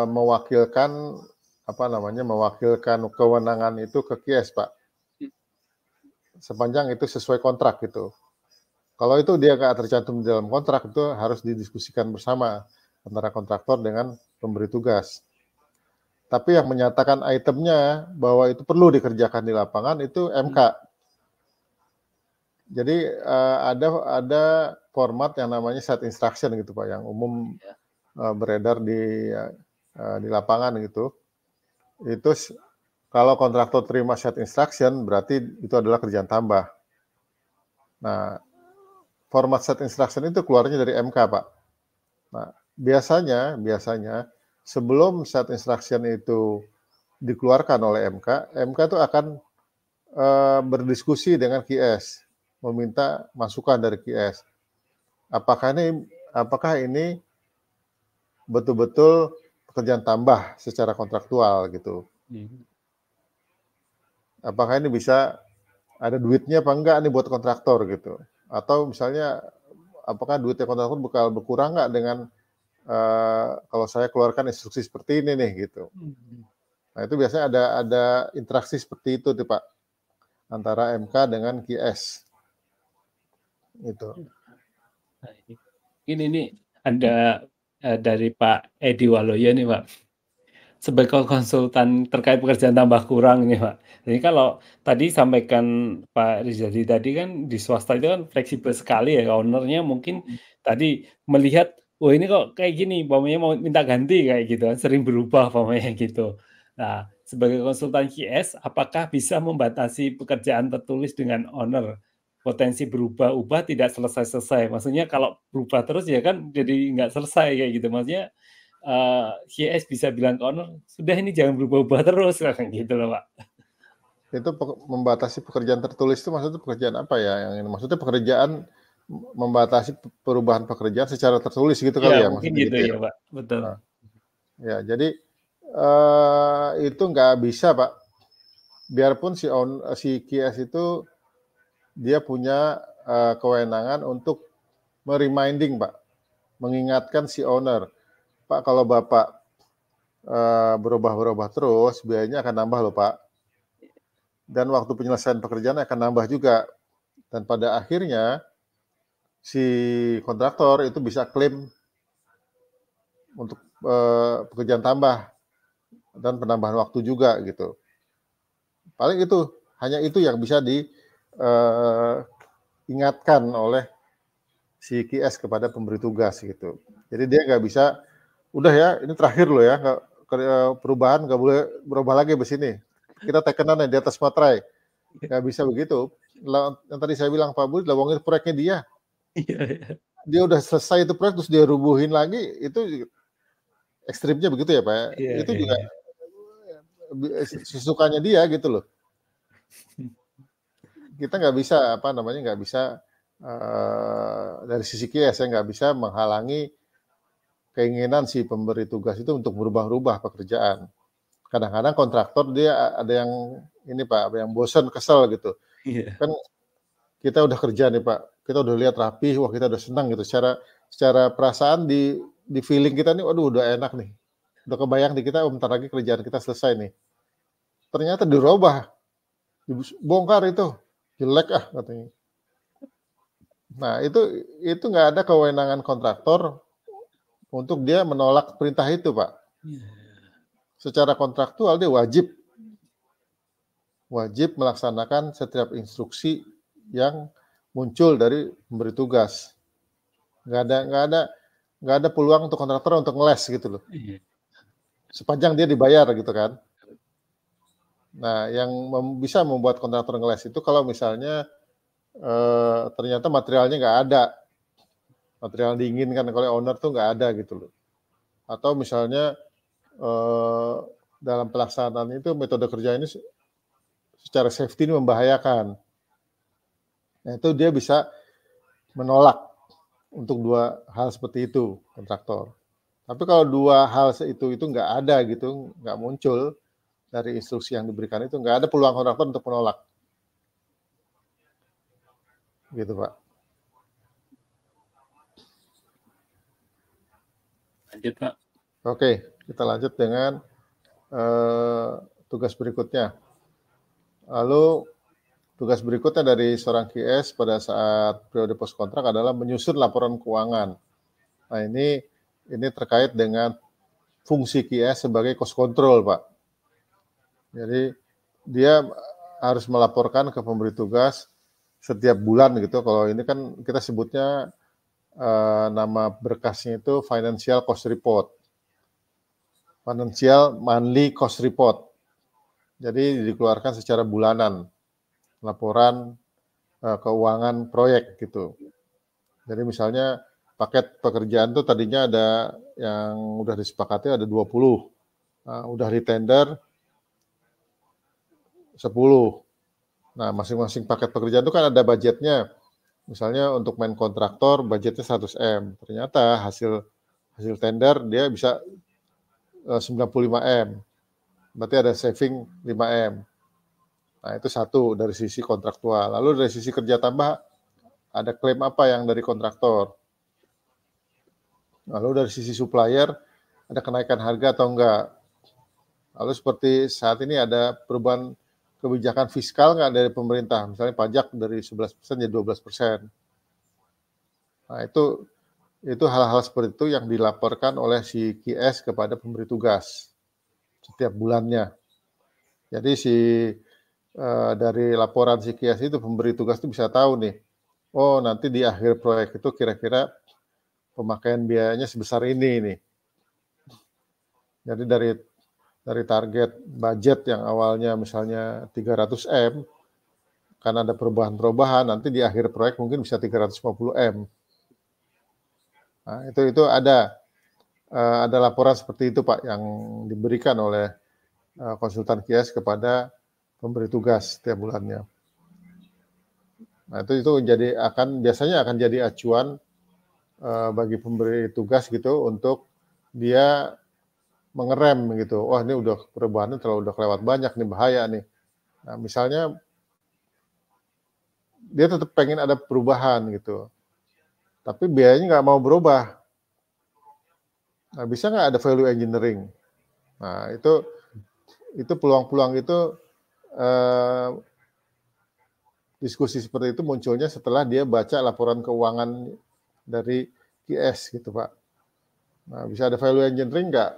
mewakilkan apa namanya mewakilkan kewenangan itu ke QS Pak. Sepanjang itu sesuai kontrak gitu. Kalau itu dia nggak tercantum di dalam kontrak itu harus didiskusikan bersama antara kontraktor dengan pemberi tugas. Tapi yang menyatakan itemnya bahwa itu perlu dikerjakan di lapangan itu MK. Jadi ada format yang namanya set instruction gitu Pak, yang umum beredar di lapangan gitu. Itu kalau kontraktor terima set instruction berarti itu adalah kerjaan tambah. Nah, format set instruction itu keluarnya dari MK Pak. Nah, biasanya sebelum set instruction itu dikeluarkan oleh MK, MK itu akan berdiskusi dengan QS, meminta masukan dari QS. Apakah ini betul-betul pekerjaan tambah secara kontraktual gitu. Apakah ini bisa ada duitnya apa enggak nih buat kontraktor gitu? Atau misalnya apakah duitnya kontraktor bakal berkurang nggak dengan kalau saya keluarkan instruksi seperti ini nih gitu. Nah itu biasanya ada interaksi seperti itu tuh Pak antara MK dengan QS gitu. Nah, ini ada dari Pak Edi Waloyo nih Pak. Sebagai konsultan terkait pekerjaan tambah kurang nih Pak. Jadi kalau tadi sampaikan Pak Rizadi tadi kan di swasta itu kan fleksibel sekali ya, owner-nya mungkin tadi melihat, "Oh ini kok kayak gini," umpamanya mau minta ganti kayak gitu kan, sering berubah umpamanya gitu. Nah, sebagai konsultan QS, apakah bisa membatasi pekerjaan tertulis dengan owner? Potensi berubah-ubah tidak selesai-selesai. Maksudnya kalau berubah terus ya kan jadi nggak selesai kayak gitu. Maksudnya QS bisa bilang ke owner, "Sudah ini jangan berubah-ubah terus," kayak gitu loh, Pak. Itu membatasi pekerjaan tertulis itu maksudnya pekerjaan apa ya? Yang ini maksudnya pekerjaan membatasi perubahan pekerjaan secara tertulis gitu Iya, kali ya mungkin maksudnya gitu gitu ya. ya, Pak, betul. Nah, ya jadi itu nggak bisa Pak. Biarpun si QS itu dia punya kewenangan untuk mereminding Pak, mengingatkan si owner, Pak kalau Bapak berubah-ubah terus biayanya akan nambah loh Pak. Dan waktu penyelesaian pekerjaan akan nambah juga. Dan pada akhirnya si kontraktor itu bisa klaim untuk pekerjaan tambah dan penambahan waktu juga gitu. Paling itu, hanya itu yang bisa diingatkan oleh si QS kepada pemberi tugas gitu. Jadi dia nggak bisa, udah ya ini terakhir loh ya, perubahan nggak boleh berubah lagi di sini. Kita tekenan di atas materai. Nggak bisa begitu. Yang tadi saya bilang Pak Budi, lawangin proyeknya dia. Iya, iya. Dia udah selesai itu proyek terus dia rubuhin lagi, itu ekstrimnya begitu ya Pak. Iya, Itu iya, juga iya. sesukanya dia gitu loh. Kita nggak bisa apa namanya nggak bisa dari sisi QS ya nggak bisa menghalangi keinginan si pemberi tugas itu untuk berubah-ubah pekerjaan. Kadang-kadang kontraktor dia ada yang ini Pak, ada yang bosan, kesel gitu. Iya. Kan kita udah kerja nih Pak, kita udah lihat rapi, wah kita udah senang gitu. Secara perasaan di feeling kita nih, waduh udah enak nih. Udah kebayang di kita, bentar lagi kerjaan kita selesai nih. Ternyata dirubah, dibongkar itu, jelek ah katanya. Nah itu nggak ada kewenangan kontraktor untuk dia menolak perintah itu Pak. Secara kontraktual dia wajib melaksanakan setiap instruksi yang muncul dari pemberi tugas. Nggak ada peluang untuk kontraktor untuk ngeles gitu loh. Iya. Sepanjang dia dibayar gitu kan. Nah, yang bisa membuat kontraktor ngeles itu kalau misalnya ternyata materialnya nggak ada, material diinginkan oleh owner tuh nggak ada gitu loh. Atau misalnya dalam pelaksanaan itu metode kerja ini secara safety ini membahayakan. Nah, itu dia bisa menolak untuk dua hal seperti itu kontraktor. Tapi kalau dua hal itu nggak ada gitu, nggak muncul dari instruksi yang diberikan itu, nggak ada peluang kontraktor untuk menolak. Gitu Pak. Lanjut, Pak. Oke, kita lanjut dengan tugas berikutnya. Lalu tugas berikutnya dari seorang QS pada saat periode post kontrak adalah menyusun laporan keuangan. Nah ini terkait dengan fungsi QS sebagai cost control Pak. Jadi dia harus melaporkan ke pemberi tugas setiap bulan gitu. Kalau ini kan kita sebutnya nama berkasnya itu Financial Cost Report. Financial Monthly Cost Report. Jadi dikeluarkan secara bulanan laporan keuangan proyek gitu. Jadi misalnya paket pekerjaan tuh tadinya ada yang udah disepakati ada 20. Udah di tender 10. Nah, masing-masing paket pekerjaan itu kan ada budgetnya. Misalnya untuk main kontraktor budgetnya 100 M. Ternyata hasil tender dia bisa 95M. Berarti ada saving 5M. Nah, itu satu dari sisi kontraktual. Lalu dari sisi kerja tambah, ada klaim apa yang dari kontraktor. Lalu dari sisi supplier, ada kenaikan harga atau enggak. Lalu seperti saat ini ada perubahan kebijakan fiskal nggak dari pemerintah, misalnya pajak dari 11% jadi 12%. Nah, itu hal-hal seperti itu yang dilaporkan oleh si QS kepada pemberi tugas setiap bulannya. Jadi dari laporan si QS itu pemberi tugas itu bisa tahu nih, oh nanti di akhir proyek itu kira-kira pemakaian biayanya sebesar ini nih. Jadi dari target budget yang awalnya misalnya 300M, karena ada perubahan-perubahan, nanti di akhir proyek mungkin bisa 350M. Nah, itu ada laporan seperti itu Pak yang diberikan oleh konsultan QS kepada pemberi tugas setiap bulannya. Nah, itu biasanya akan jadi acuan bagi pemberi tugas gitu untuk dia mengerem gitu. Wah, ini udah perubahannya udah kelewat banyak nih, bahaya nih. Nah, misalnya dia tetap pengen ada perubahan gitu, tapi biayanya nggak mau berubah. Nah, bisa nggak ada value engineering? Nah, itu peluang-peluang itu diskusi seperti itu munculnya setelah dia baca laporan keuangan dari QS gitu Pak. Nah, bisa ada value engineering nggak?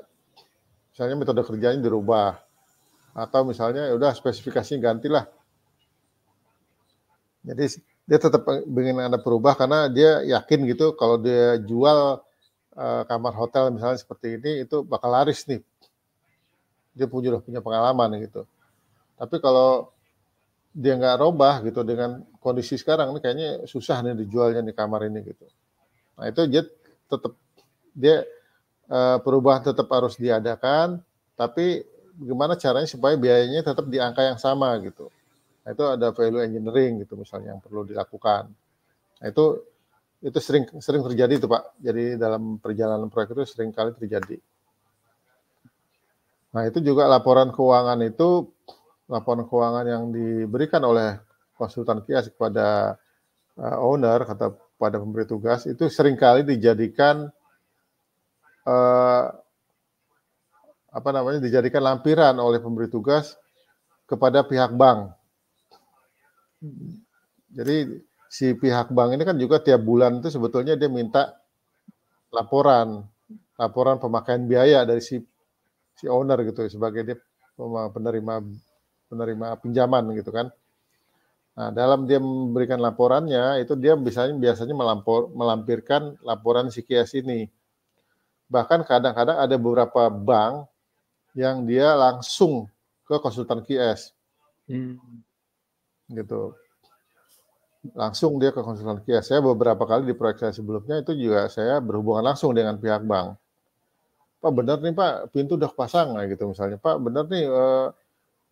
Misalnya metode kerjanya dirubah, atau misalnya ya udah spesifikasinya gantilah. Jadi dia tetap ingin ada perubahan karena dia yakin gitu kalau dia jual kamar hotel misalnya seperti ini itu bakal laris nih. Dia udah punya pengalaman gitu. Tapi kalau dia nggak robah gitu dengan kondisi sekarang ini kayaknya susah nih dijualnya di kamar ini gitu. Nah itu dia perubahan tetap harus diadakan, tapi gimana caranya supaya biayanya tetap di angka yang sama gitu. Nah, itu ada value engineering gitu misalnya yang perlu dilakukan. Nah, itu sering terjadi itu Pak. Jadi dalam perjalanan proyek itu sering kali terjadi. Nah, itu juga laporan keuangan yang diberikan oleh konsultan QS kepada owner, pada pemberi tugas, itu seringkali dijadikan dijadikan lampiran oleh pemberi tugas kepada pihak bank. Jadi si pihak bank ini kan juga tiap bulan itu sebetulnya dia minta laporan pemakaian biaya dari si owner gitu sebagai dia penerima pinjaman gitu kan. Nah, dalam dia memberikan laporannya itu dia biasanya melampirkan laporan si QS ini. Bahkan kadang-kadang ada beberapa bank yang dia langsung ke konsultan QS. Gitu. Langsung dia ke konsultan QS. Saya beberapa kali di proyek saya sebelumnya itu juga saya berhubungan langsung dengan pihak bank. Pak benar nih Pak, pintu udah pasang gitu misalnya. Pak benar nih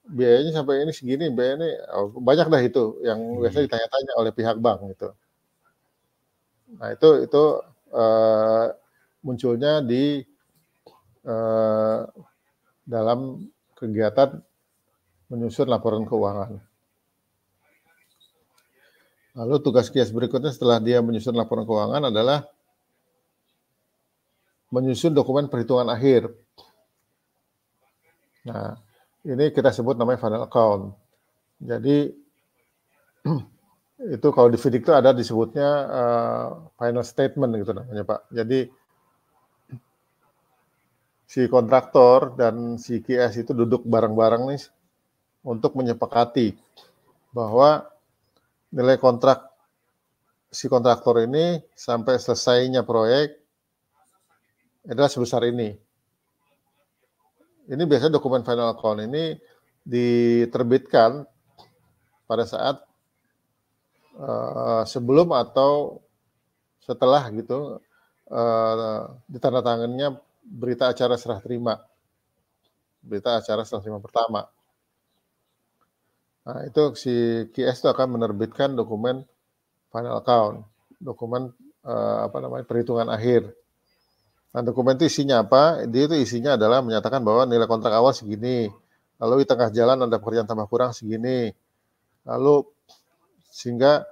biayanya sampai ini segini, biayanya banyak dah itu yang biasanya ditanya-tanya oleh pihak bank gitu. Nah itu munculnya di dalam kegiatan menyusun laporan keuangan. Lalu tugas QS berikutnya setelah dia menyusun laporan keuangan adalah menyusun dokumen perhitungan akhir. Nah, ini kita sebut namanya final account. Jadi itu kalau di FIDIC itu ada disebutnya final statement gitu namanya Pak. Jadi si kontraktor dan si QS itu duduk bareng-bareng nih untuk menyepakati bahwa nilai kontrak si kontraktor ini sampai selesainya proyek adalah sebesar ini. Ini biasanya dokumen final account ini diterbitkan pada saat sebelum atau setelah gitu ditandatangannya berita acara serah terima pertama. Nah, itu si QS itu akan menerbitkan dokumen final account, dokumen perhitungan akhir. Nah, dokumen itu isinya apa? Dia itu isinya adalah menyatakan bahwa nilai kontrak awal segini, lalu di tengah jalan ada pekerjaan tambah kurang segini, lalu sehingga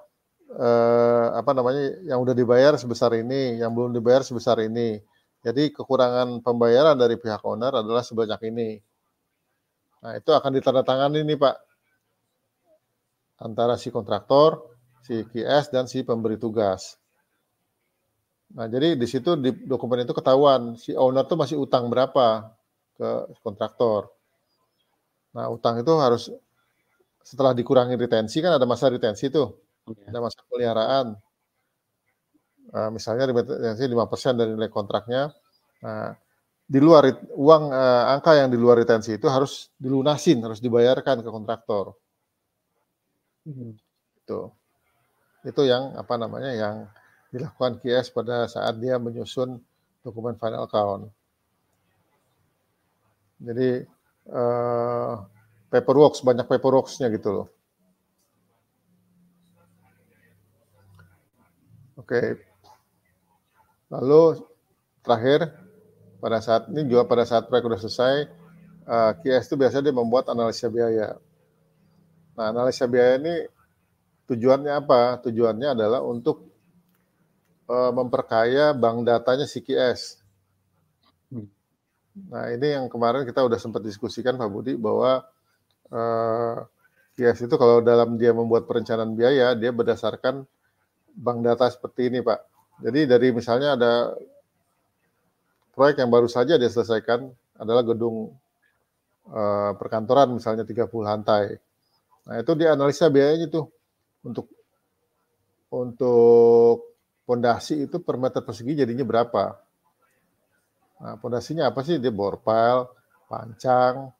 apa namanya, yang udah dibayar sebesar ini, yang belum dibayar sebesar ini. Jadi kekurangan pembayaran dari pihak owner adalah sebanyak ini. Nah, itu akan ditandatangani nih Pak, antara si kontraktor, si QS, dan si pemberi tugas. Nah, jadi di situ di dokumen itu ketahuan si owner tuh masih utang berapa ke kontraktor. Nah, utang itu harus setelah dikurangi retensi, kan ada masa retensi tuh, Ya. ada masa peliharaan. Misalnya retensi 5% dari nilai kontraknya. Nah, di luar uang angka yang di luar retensi itu harus dilunasin, harus dibayarkan ke kontraktor. Hmm. Itu. Itu yang apa namanya, yang dilakukan QS pada saat dia menyusun dokumen final account. Jadi paperwork, banyak paperwork-nya gitu loh. Oke. Lalu terakhir, pada saat ini juga pada saat proyek sudah selesai, QS itu biasanya dia membuat analisa biaya. Nah, analisa biaya ini tujuannya apa? Tujuannya adalah untuk memperkaya bank datanya si QS. Nah, ini yang kemarin kita udah sempat diskusikan Pak Budi bahwa QS itu kalau dalam dia membuat perencanaan biaya, dia berdasarkan bank data seperti ini Pak. Jadi dari misalnya ada proyek yang baru saja dia selesaikan adalah gedung perkantoran misalnya 30 lantai. Nah, itu dianalisa biayanya tuh untuk pondasi itu per meter persegi jadinya berapa. Nah, pondasinya apa sih? Dia bor pile, pancang,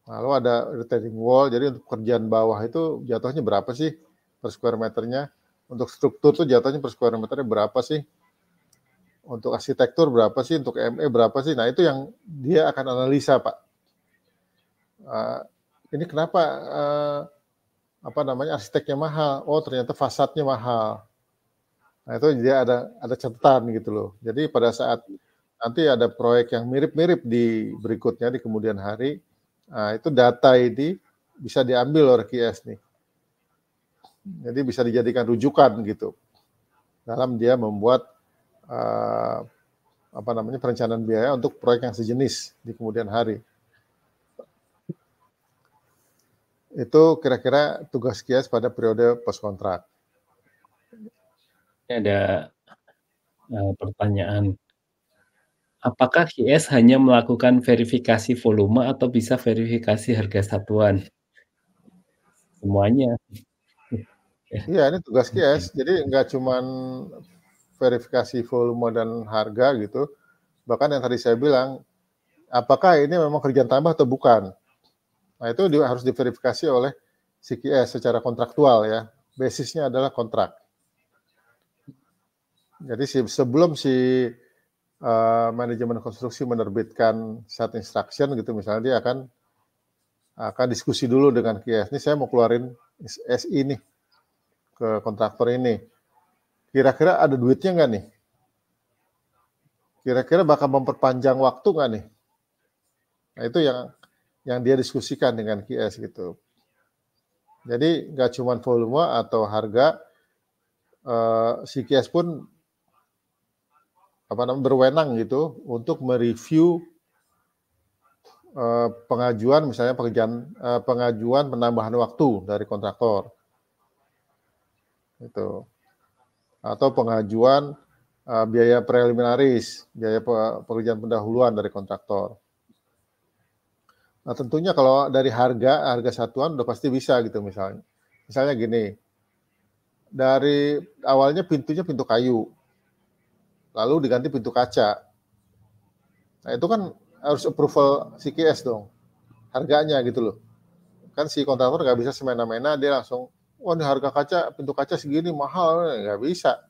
lalu ada retaining wall. Jadi untuk pekerjaan bawah itu jatuhnya berapa sih per square meternya? Untuk struktur tuh jatuhnya per square meternya berapa sih? Untuk arsitektur berapa sih? Untuk ME berapa sih? Nah, itu yang dia akan analisa, Pak. Ini kenapa apa namanya, arsiteknya mahal? Oh, ternyata fasadnya mahal. Nah, itu dia ada catatan gitu loh. Jadi pada saat nanti ada proyek yang mirip-mirip di berikutnya di kemudian hari, itu data ini bisa diambil oleh QS nih. Jadi bisa dijadikan rujukan gitu dalam dia membuat apa namanya, perencanaan biaya untuk proyek yang sejenis di kemudian hari. Itu kira-kira tugas QS pada periode post kontrak. Ini ada pertanyaan. Apakah QS hanya melakukan verifikasi volume atau bisa verifikasi harga satuan? Semuanya. Iya, ini tugas QS. Jadi nggak cuman verifikasi volume dan harga gitu. Bahkan yang tadi saya bilang, apakah ini memang kerjaan tambah atau bukan? Nah, itu harus diverifikasi oleh si QS secara kontraktual ya. Basisnya adalah kontrak. Jadi sebelum si manajemen konstruksi menerbitkan site instruction gitu, misalnya dia akan diskusi dulu dengan QS. Ini saya mau keluarin SI nih ke kontraktor ini. Kira-kira ada duitnya nggak nih? Kira-kira bakal memperpanjang waktu nggak nih? Nah, itu yang dia diskusikan dengan QS gitu. Jadi nggak cuma volume atau harga, si QS pun apa namanya, berwenang gitu untuk mereview pengajuan misalnya pengajuan penambahan waktu dari kontraktor itu, atau pengajuan biaya preliminaris, biaya pekerjaan pendahuluan dari kontraktor. Nah, tentunya kalau dari harga satuan udah pasti bisa gitu misalnya. Misalnya gini, dari awalnya pintunya pintu kayu, lalu diganti pintu kaca. Nah, itu kan harus approval CQS dong, harganya gitu loh. Kan si kontraktor nggak bisa semena-mena dia langsung, wah ini harga kaca, pintu kaca segini mahal, nggak bisa.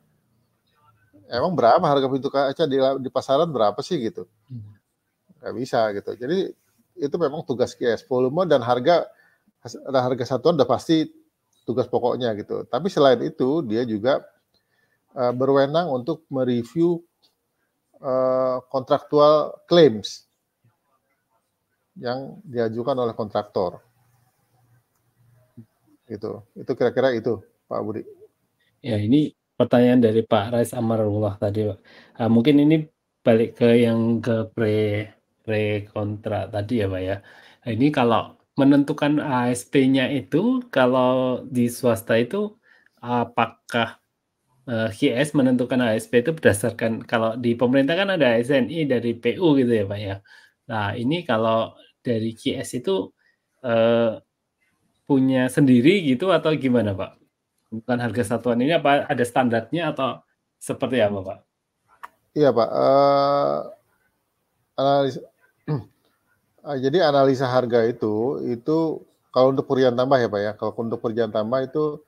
Emang berapa harga pintu kaca di pasaran berapa sih gitu? Nggak bisa gitu. Jadi itu memang tugas QS, volume dan harga satuan udah pasti tugas pokoknya gitu. Tapi selain itu dia juga berwenang untuk mereview kontraktual claims yang diajukan oleh kontraktor. Itu kira-kira itu, Pak Budi. Ya, ini pertanyaan dari Pak Rais Amarullah tadi, Pak. Mungkin ini balik ke yang ke pre kontra tadi ya, Pak, ya. Nah, ini kalau menentukan ASP-nya itu, kalau di swasta itu apakah QS menentukan ASP itu berdasarkan, kalau di pemerintah kan ada SNI dari PU gitu ya, Pak, ya. Nah, ini kalau dari QS itu punya sendiri gitu atau gimana, Pak? Bukan harga satuan ini apa ada standarnya atau seperti apa, Pak? Iya, Pak. Analisa, jadi analisa harga itu kalau untuk perian tambah ya, Pak, ya. Kalau untuk perian tambah itu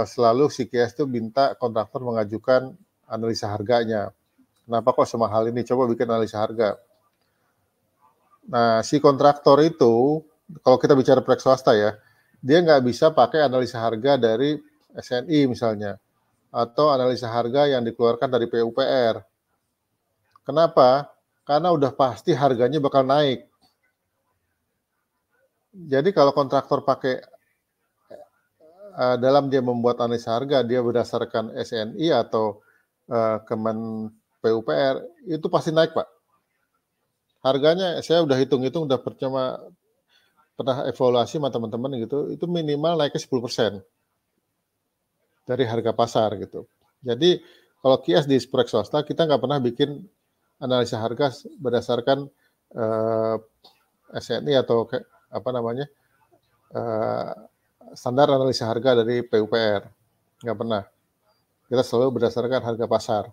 selalu si QS itu minta kontraktor mengajukan analisa harganya. Kenapa kok semahal ini? Coba bikin analisa harga. Nah, si kontraktor itu, kalau kita bicara proyek swasta ya, dia nggak bisa pakai analisa harga dari SNI misalnya, atau analisa harga yang dikeluarkan dari PUPR. Kenapa? Karena udah pasti harganya bakal naik. Jadi kalau kontraktor pakai dalam dia membuat analisa harga, dia berdasarkan SNI atau Kemen PUPR, itu pasti naik, Pak. Harganya saya udah hitung-hitung, udah pernah evaluasi sama teman-teman gitu, itu minimal naiknya 10% dari harga pasar gitu. Jadi kalau kias di proyek swasta, kita nggak pernah bikin analisa harga berdasarkan SNI atau apa namanya standar analisa harga dari PUPR. Nggak pernah. Kita selalu berdasarkan harga pasar.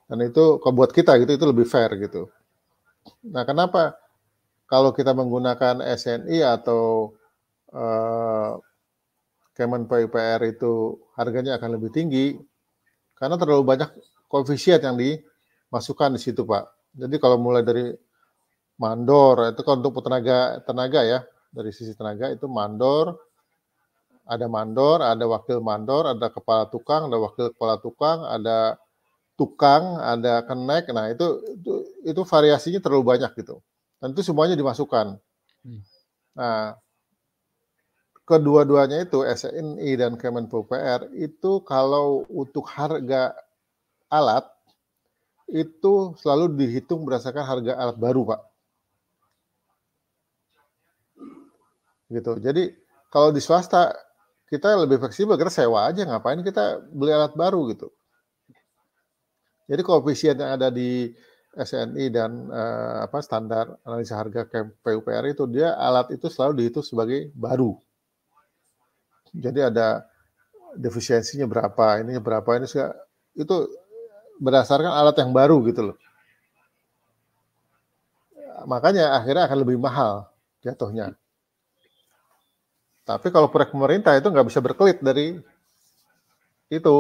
Dan itu kalau buat kita gitu, itu lebih fair gitu. Nah, kenapa kalau kita menggunakan SNI atau Kemen PUPR itu harganya akan lebih tinggi? Karena terlalu banyak koefisien yang dimasukkan di situ, Pak. Jadi kalau mulai dari mandor, itu kalau untuk tenaga ya, dari sisi tenaga itu mandor, ada wakil mandor, ada kepala tukang, ada wakil kepala tukang, ada tukang, ada kenek. Nah, itu variasinya terlalu banyak gitu. Dan itu semuanya dimasukkan. Nah, kedua-duanya itu SNI dan Kemen PUPR itu kalau untuk harga alat itu selalu dihitung berdasarkan harga alat baru, Pak. Gitu. Jadi kalau di swasta kita lebih fleksibel, kita sewa aja, ngapain kita beli alat baru gitu. Jadi koefisien yang ada di SNI dan standar analisa harga PUPR itu, dia alat itu selalu dihitung sebagai baru. Jadi ada defisiensinya berapa, ini berapa, ini itu berdasarkan alat yang baru gitu loh. Makanya akhirnya akan lebih mahal jatuhnya. Tapi kalau proyek pemerintah itu nggak bisa berkelit dari itu,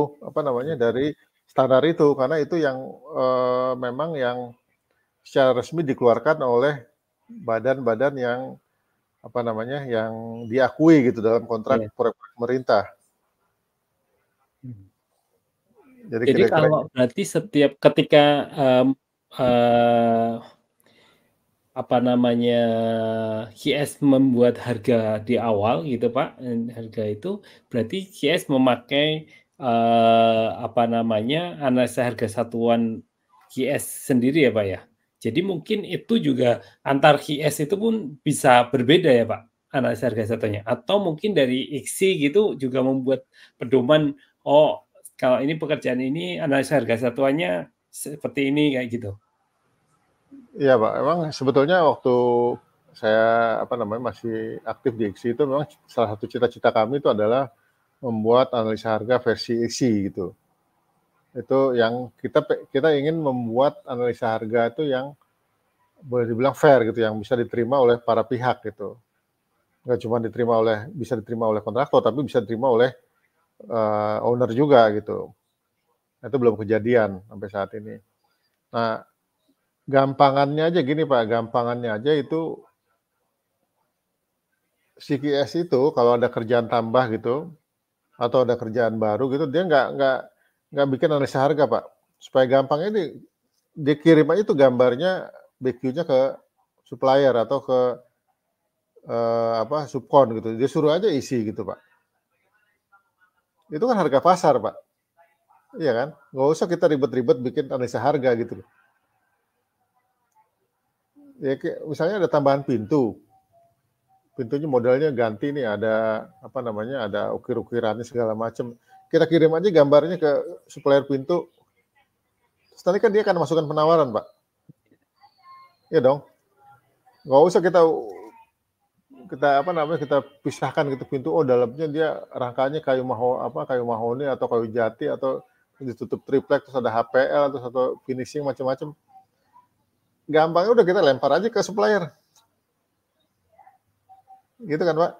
dari standar itu, karena itu yang memang yang secara resmi dikeluarkan oleh badan-badan yang yang diakui gitu dalam kontrak proyek pemerintah. Jadi kalau berarti setiap ketika QS membuat harga di awal gitu, Pak, harga itu berarti QS memakai analisa harga satuan QS sendiri ya, Pak, ya? Jadi mungkin itu juga antar QS itu pun bisa berbeda ya, Pak, analisa harga satuannya? Atau mungkin dari IKSI gitu juga membuat pedoman, oh kalau ini pekerjaan ini analisa harga satuannya seperti ini, kayak gitu? Iya, Pak. Emang sebetulnya waktu saya masih aktif di IKSI itu memang salah satu cita-cita kami itu adalah membuat analisa harga versi IKSI gitu. Itu yang kita ingin membuat analisa harga itu yang boleh dibilang fair gitu, yang bisa diterima oleh para pihak gitu. Nggak cuma bisa diterima oleh kontraktor, tapi bisa diterima oleh owner juga gitu. Itu belum kejadian sampai saat ini. Nah, gampangannya aja gini, Pak, gampangannya aja itu CQS itu kalau ada kerjaan tambah gitu atau ada kerjaan baru gitu, dia nggak bikin analisa harga, Pak. Supaya gampang ini dia kirim aja itu gambarnya BQ-nya ke supplier atau ke subkon gitu. Dia suruh aja isi gitu, Pak. Itu kan harga pasar, Pak. Iya kan? Nggak usah kita ribet-ribet bikin analisa harga gitu loh. Ya misalnya ada tambahan pintu. Pintunya modelnya ganti nih, ada ada ukir-ukirannya segala macam. Kita kirim aja gambarnya ke supplier pintu. Terus nanti kan dia akan masukkan penawaran, Pak. Iya dong. Nggak usah kita kita pisahkan gitu pintu. Oh, dalamnya dia rangkanya kayu mahoni atau kayu jati atau ditutup triplek terus ada HPL atau satu finishing macam-macam. Gampangnya udah kita lempar aja ke supplier. Gitu kan, Pak?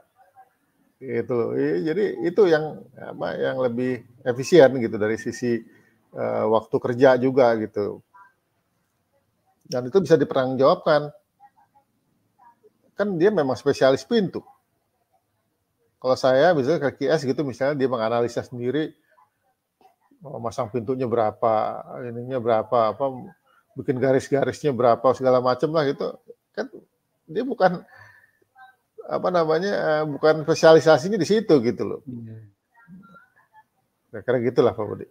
Gitu loh. Jadi itu yang lebih efisien gitu dari sisi waktu kerja juga gitu. Dan itu bisa dipertanggungjawabkan. Kan dia memang spesialis pintu. Kalau saya misalnya ke QS gitu misalnya dia menganalisa sendiri masang pintunya berapa, ininya berapa, bikin garis-garisnya berapa segala macam lah gitu. Kan dia bukan bukan spesialisasinya di situ gitu loh. Kira-kira gitulah Pak Budi.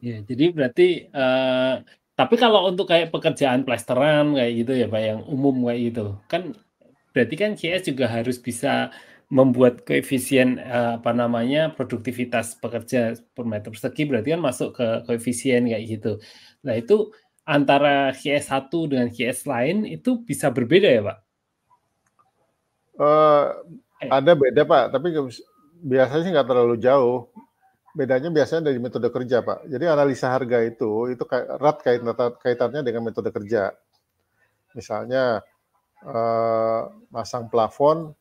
Ya, jadi berarti tapi kalau untuk kayak pekerjaan plesteran kayak gitu ya Pak, yang umum kayak gitu, kan berarti kan CS juga harus bisa membuat koefisien produktivitas pekerja per meter persegi, berarti kan masuk ke koefisien kayak gitu. Nah itu antara QS 1 dengan QS lain itu bisa berbeda ya Pak? Ada beda Pak, tapi biasanya sih nggak terlalu jauh. Bedanya biasanya dari metode kerja Pak. Jadi analisa harga itu erat kaitannya dengan metode kerja. Misalnya masang plafon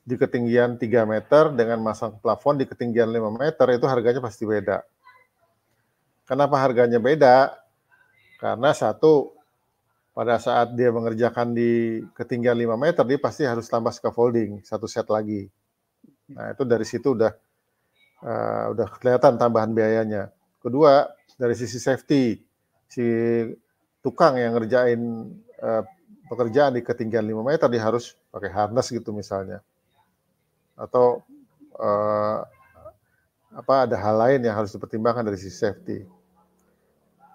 di ketinggian 3 meter dengan masang plafon di ketinggian 5 meter itu harganya pasti beda. Kenapa harganya beda? Karena satu, pada saat dia mengerjakan di ketinggian 5 meter, dia pasti harus tambah scaffolding, satu set lagi. Nah, itu dari situ udah kelihatan tambahan biayanya. Kedua, dari sisi safety, si tukang yang ngerjain pekerjaan di ketinggian 5 meter, dia harus pakai harness gitu misalnya. Atau ada hal lain yang harus dipertimbangkan dari sisi safety.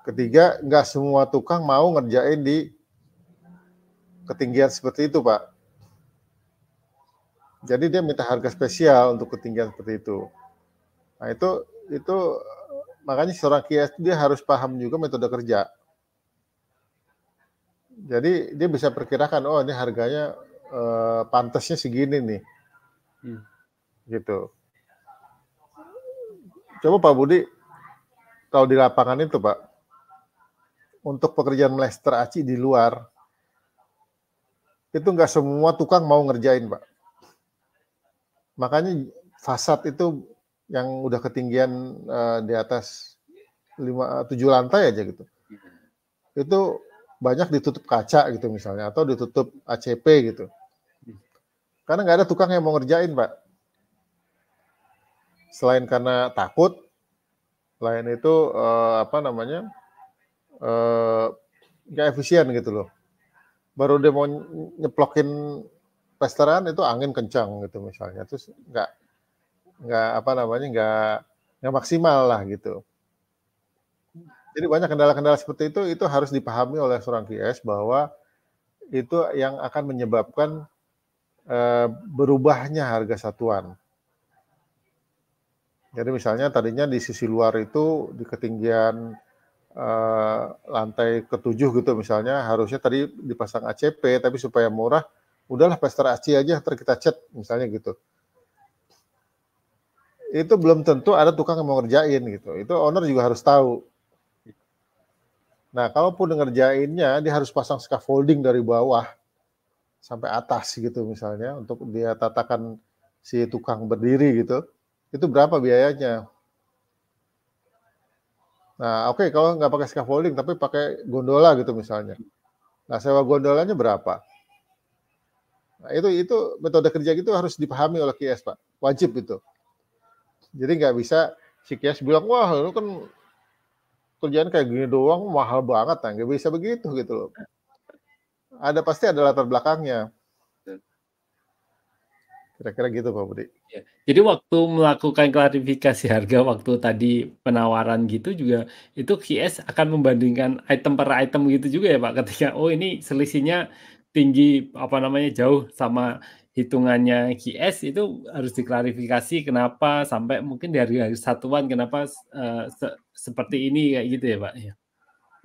Ketiga, nggak semua tukang mau ngerjain di ketinggian seperti itu, Pak. Jadi dia minta harga spesial untuk ketinggian seperti itu. Nah, itu makanya seorang QS dia harus paham juga metode kerja. Jadi dia bisa perkirakan, oh ini harganya pantasnya segini nih. Gitu. Coba Pak Budi, kalau di lapangan itu Pak, untuk pekerjaan melester aci di luar, itu nggak semua tukang mau ngerjain Pak. Makanya fasad itu yang udah ketinggian di atas 7 lantai aja gitu. Itu banyak ditutup kaca gitu misalnya, atau ditutup ACP gitu. Karena nggak ada tukang yang mau ngerjain Pak. Selain karena takut, selain itu nggak efisien gitu loh. Baru dia mau nyeplokin plesteran itu angin kencang gitu misalnya, terus nggak maksimal lah gitu. Jadi banyak kendala-kendala seperti itu harus dipahami oleh seorang QS bahwa itu yang akan menyebabkan berubahnya harga satuan. Jadi misalnya tadinya di sisi luar itu di ketinggian lantai ke-7 gitu misalnya, harusnya tadi dipasang ACP, tapi supaya murah, udahlah plester ACI aja, ntar kita cat misalnya gitu. Itu belum tentu ada tukang yang mau ngerjain gitu. Itu owner juga harus tahu. Nah, kalaupun ngerjainnya, dia harus pasang scaffolding dari bawah sampai atas gitu misalnya, untuk dia tatakan si tukang berdiri gitu. Itu berapa biayanya? Nah, oke, kalau nggak pakai scaffolding, tapi pakai gondola gitu misalnya. Nah, sewa gondolanya berapa? Nah, itu metode kerja gitu harus dipahami oleh QS, Pak. Wajib itu. Jadi nggak bisa si QS bilang, wah, lu kan kerjaan kayak gini doang mahal banget, nah nggak bisa begitu gitu loh. Pasti ada latar belakangnya. Kira-kira gitu Pak Budi. Ya. Jadi waktu melakukan klarifikasi harga waktu tadi penawaran gitu juga, itu QS akan membandingkan item per item gitu juga ya Pak? Ketika, oh ini selisihnya tinggi, apa namanya, jauh sama hitungannya QS, itu harus diklarifikasi kenapa sampai mungkin dari harga satuan kenapa seperti ini, kayak gitu ya Pak? Ya.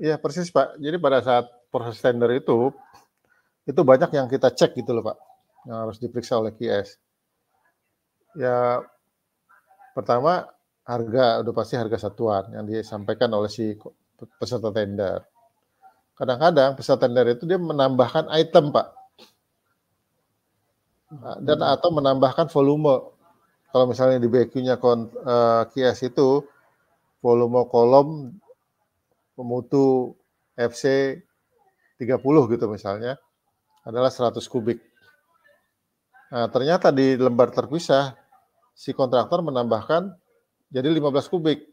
Iya persis Pak. Jadi pada saat proses tender itu banyak yang kita cek gitu loh Pak, yang harus diperiksa oleh QS. Ya pertama harga, udah pasti harga satuan yang disampaikan oleh si peserta tender. Kadang-kadang peserta tender itu dia menambahkan item Pak, dan atau menambahkan volume. Kalau misalnya di BQ-nya QS itu volume kolom pemutu FC 30 gitu misalnya adalah 100 kubik. Nah, ternyata di lembar terpisah si kontraktor menambahkan jadi 15 kubik.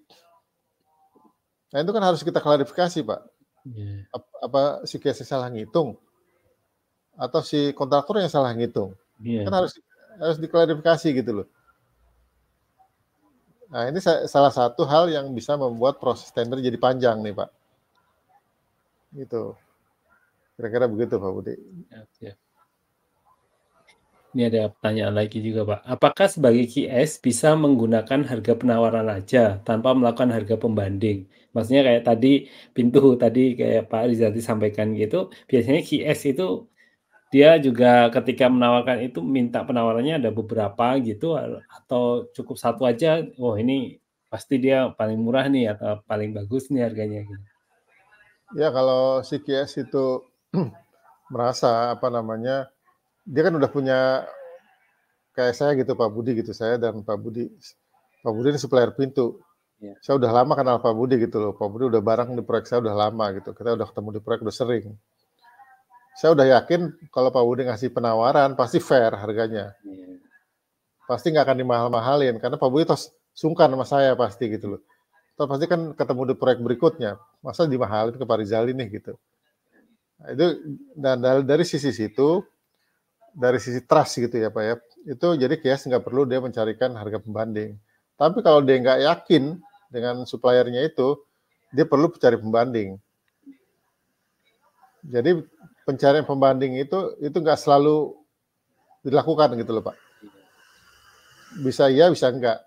Nah, itu kan harus kita klarifikasi, Pak. Yeah. Apa si QS salah ngitung atau si kontraktor yang salah ngitung? Yeah. Kan harus diklarifikasi gitu loh. Nah, ini salah satu hal yang bisa membuat proses tender jadi panjang nih, Pak. Gitu. Kira-kira begitu, Pak Budi. Ya. Ini ada pertanyaan lagi juga, Pak. Apakah sebagai QS bisa menggunakan harga penawaran aja tanpa melakukan harga pembanding? Maksudnya kayak tadi pintu tadi kayak Pak Rizaldi sampaikan gitu, biasanya QS itu dia juga ketika menawarkan itu minta penawarannya ada beberapa gitu atau cukup satu aja, oh ini pasti dia paling murah nih atau paling bagus nih harganya gitu. Ya kalau si QS itu merasa apa namanya, dia kan udah punya kayak saya gitu Pak Budi gitu, saya dan Pak Budi ini supplier pintu. Ya. Saya udah lama kenal Pak Budi gitu loh, Pak Budi udah bareng di proyek saya udah lama gitu, kita udah ketemu di proyek udah sering. Saya udah yakin kalau Pak Budi ngasih penawaran pasti fair harganya. Ya. Pasti nggak akan dimahal-mahalin, karena Pak Budi tos sungkan sama saya pasti gitu loh. Terus pasti kan ketemu di proyek berikutnya, masa dimahalin ke Pak Rizali nih gitu. Nah, itu dan dari sisi situ, dari sisi trust gitu ya Pak ya, itu jadi QS nggak perlu dia mencarikan harga pembanding. Tapi kalau dia nggak yakin dengan suppliernya itu, dia perlu cari pembanding. Jadi pencarian pembanding itu nggak selalu dilakukan gitu loh Pak. Bisa iya, bisa enggak.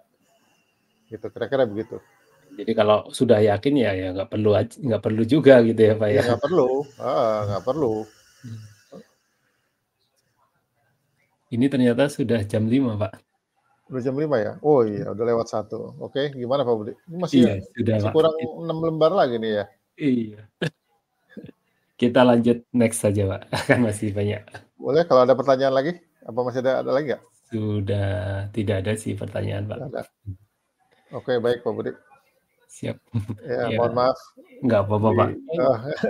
Gitu, kira-kira begitu. Jadi kalau sudah yakin ya nggak perlu juga gitu ya Pak ya. Ya nggak perlu, nggak perlu. Ini ternyata sudah jam 5 Pak. Udah jam 5 ya? Oh iya, udah lewat 1. Oke, gimana Pak Budi? Ini Iya, sudah masih Pak. kurang 6 lembar lagi nih ya? Iya. Kita lanjut next saja Pak, kan masih banyak. Boleh kalau ada pertanyaan lagi? Apa masih ada lagi nggak? Sudah tidak ada sih pertanyaan Pak. Tidak ada. Oke, baik Pak Budi. Siap. Ya, Ya. mohon maaf. Nggak apa-apa Pak.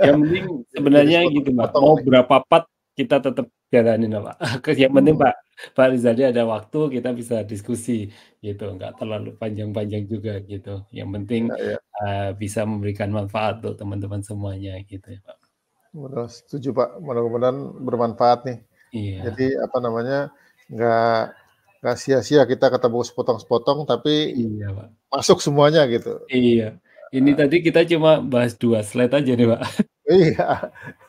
Yang penting Jadi sebenarnya gitu Pak, mau berapa part kita tetap jalanin Pak. Yang penting Pak Rizaldi ada waktu kita bisa diskusi gitu, nggak terlalu panjang-panjang juga gitu. Yang penting bisa memberikan manfaat untuk teman-teman semuanya gitu ya Pak. Setuju Pak, mudah-mudahan bermanfaat nih. Iya. Jadi apa namanya, nggak sia-sia kita ketemu sepotong-sepotong, tapi iya Pak. Masuk semuanya gitu. Iya. Ini tadi kita cuma bahas 2 slide aja nih Pak. Iya.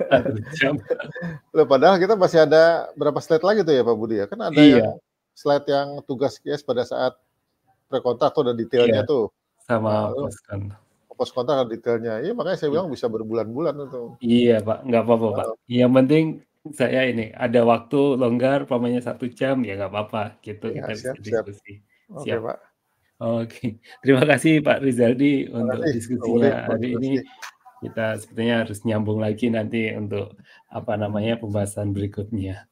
1 jam. Loh, padahal kita masih ada berapa slide lagi tuh ya Pak Budi ya? Kan ada yang slide yang tugas QS pada saat pre-kontrak tuh ada detailnya tuh. Sama post-kontrak ada detailnya. Iya makanya saya bilang bisa berbulan-bulan itu. Iya Pak, nggak apa-apa Pak. Yang penting saya ini ada waktu longgar, umpamanya 1 jam ya nggak apa-apa gitu kita bisa diskusi. Oke Pak. Oke, terima kasih Pak Rizaldi untuk diskusinya hari ini. Kita sepertinya harus nyambung lagi nanti untuk apa namanya pembahasan berikutnya.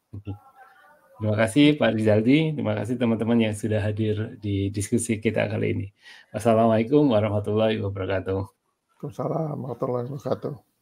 Terima kasih Pak Rizaldi, terima kasih teman-teman yang sudah hadir di diskusi kita kali ini. Wassalamualaikum warahmatullahi wabarakatuh. Waalaikumsalam warahmatullahi wabarakatuh.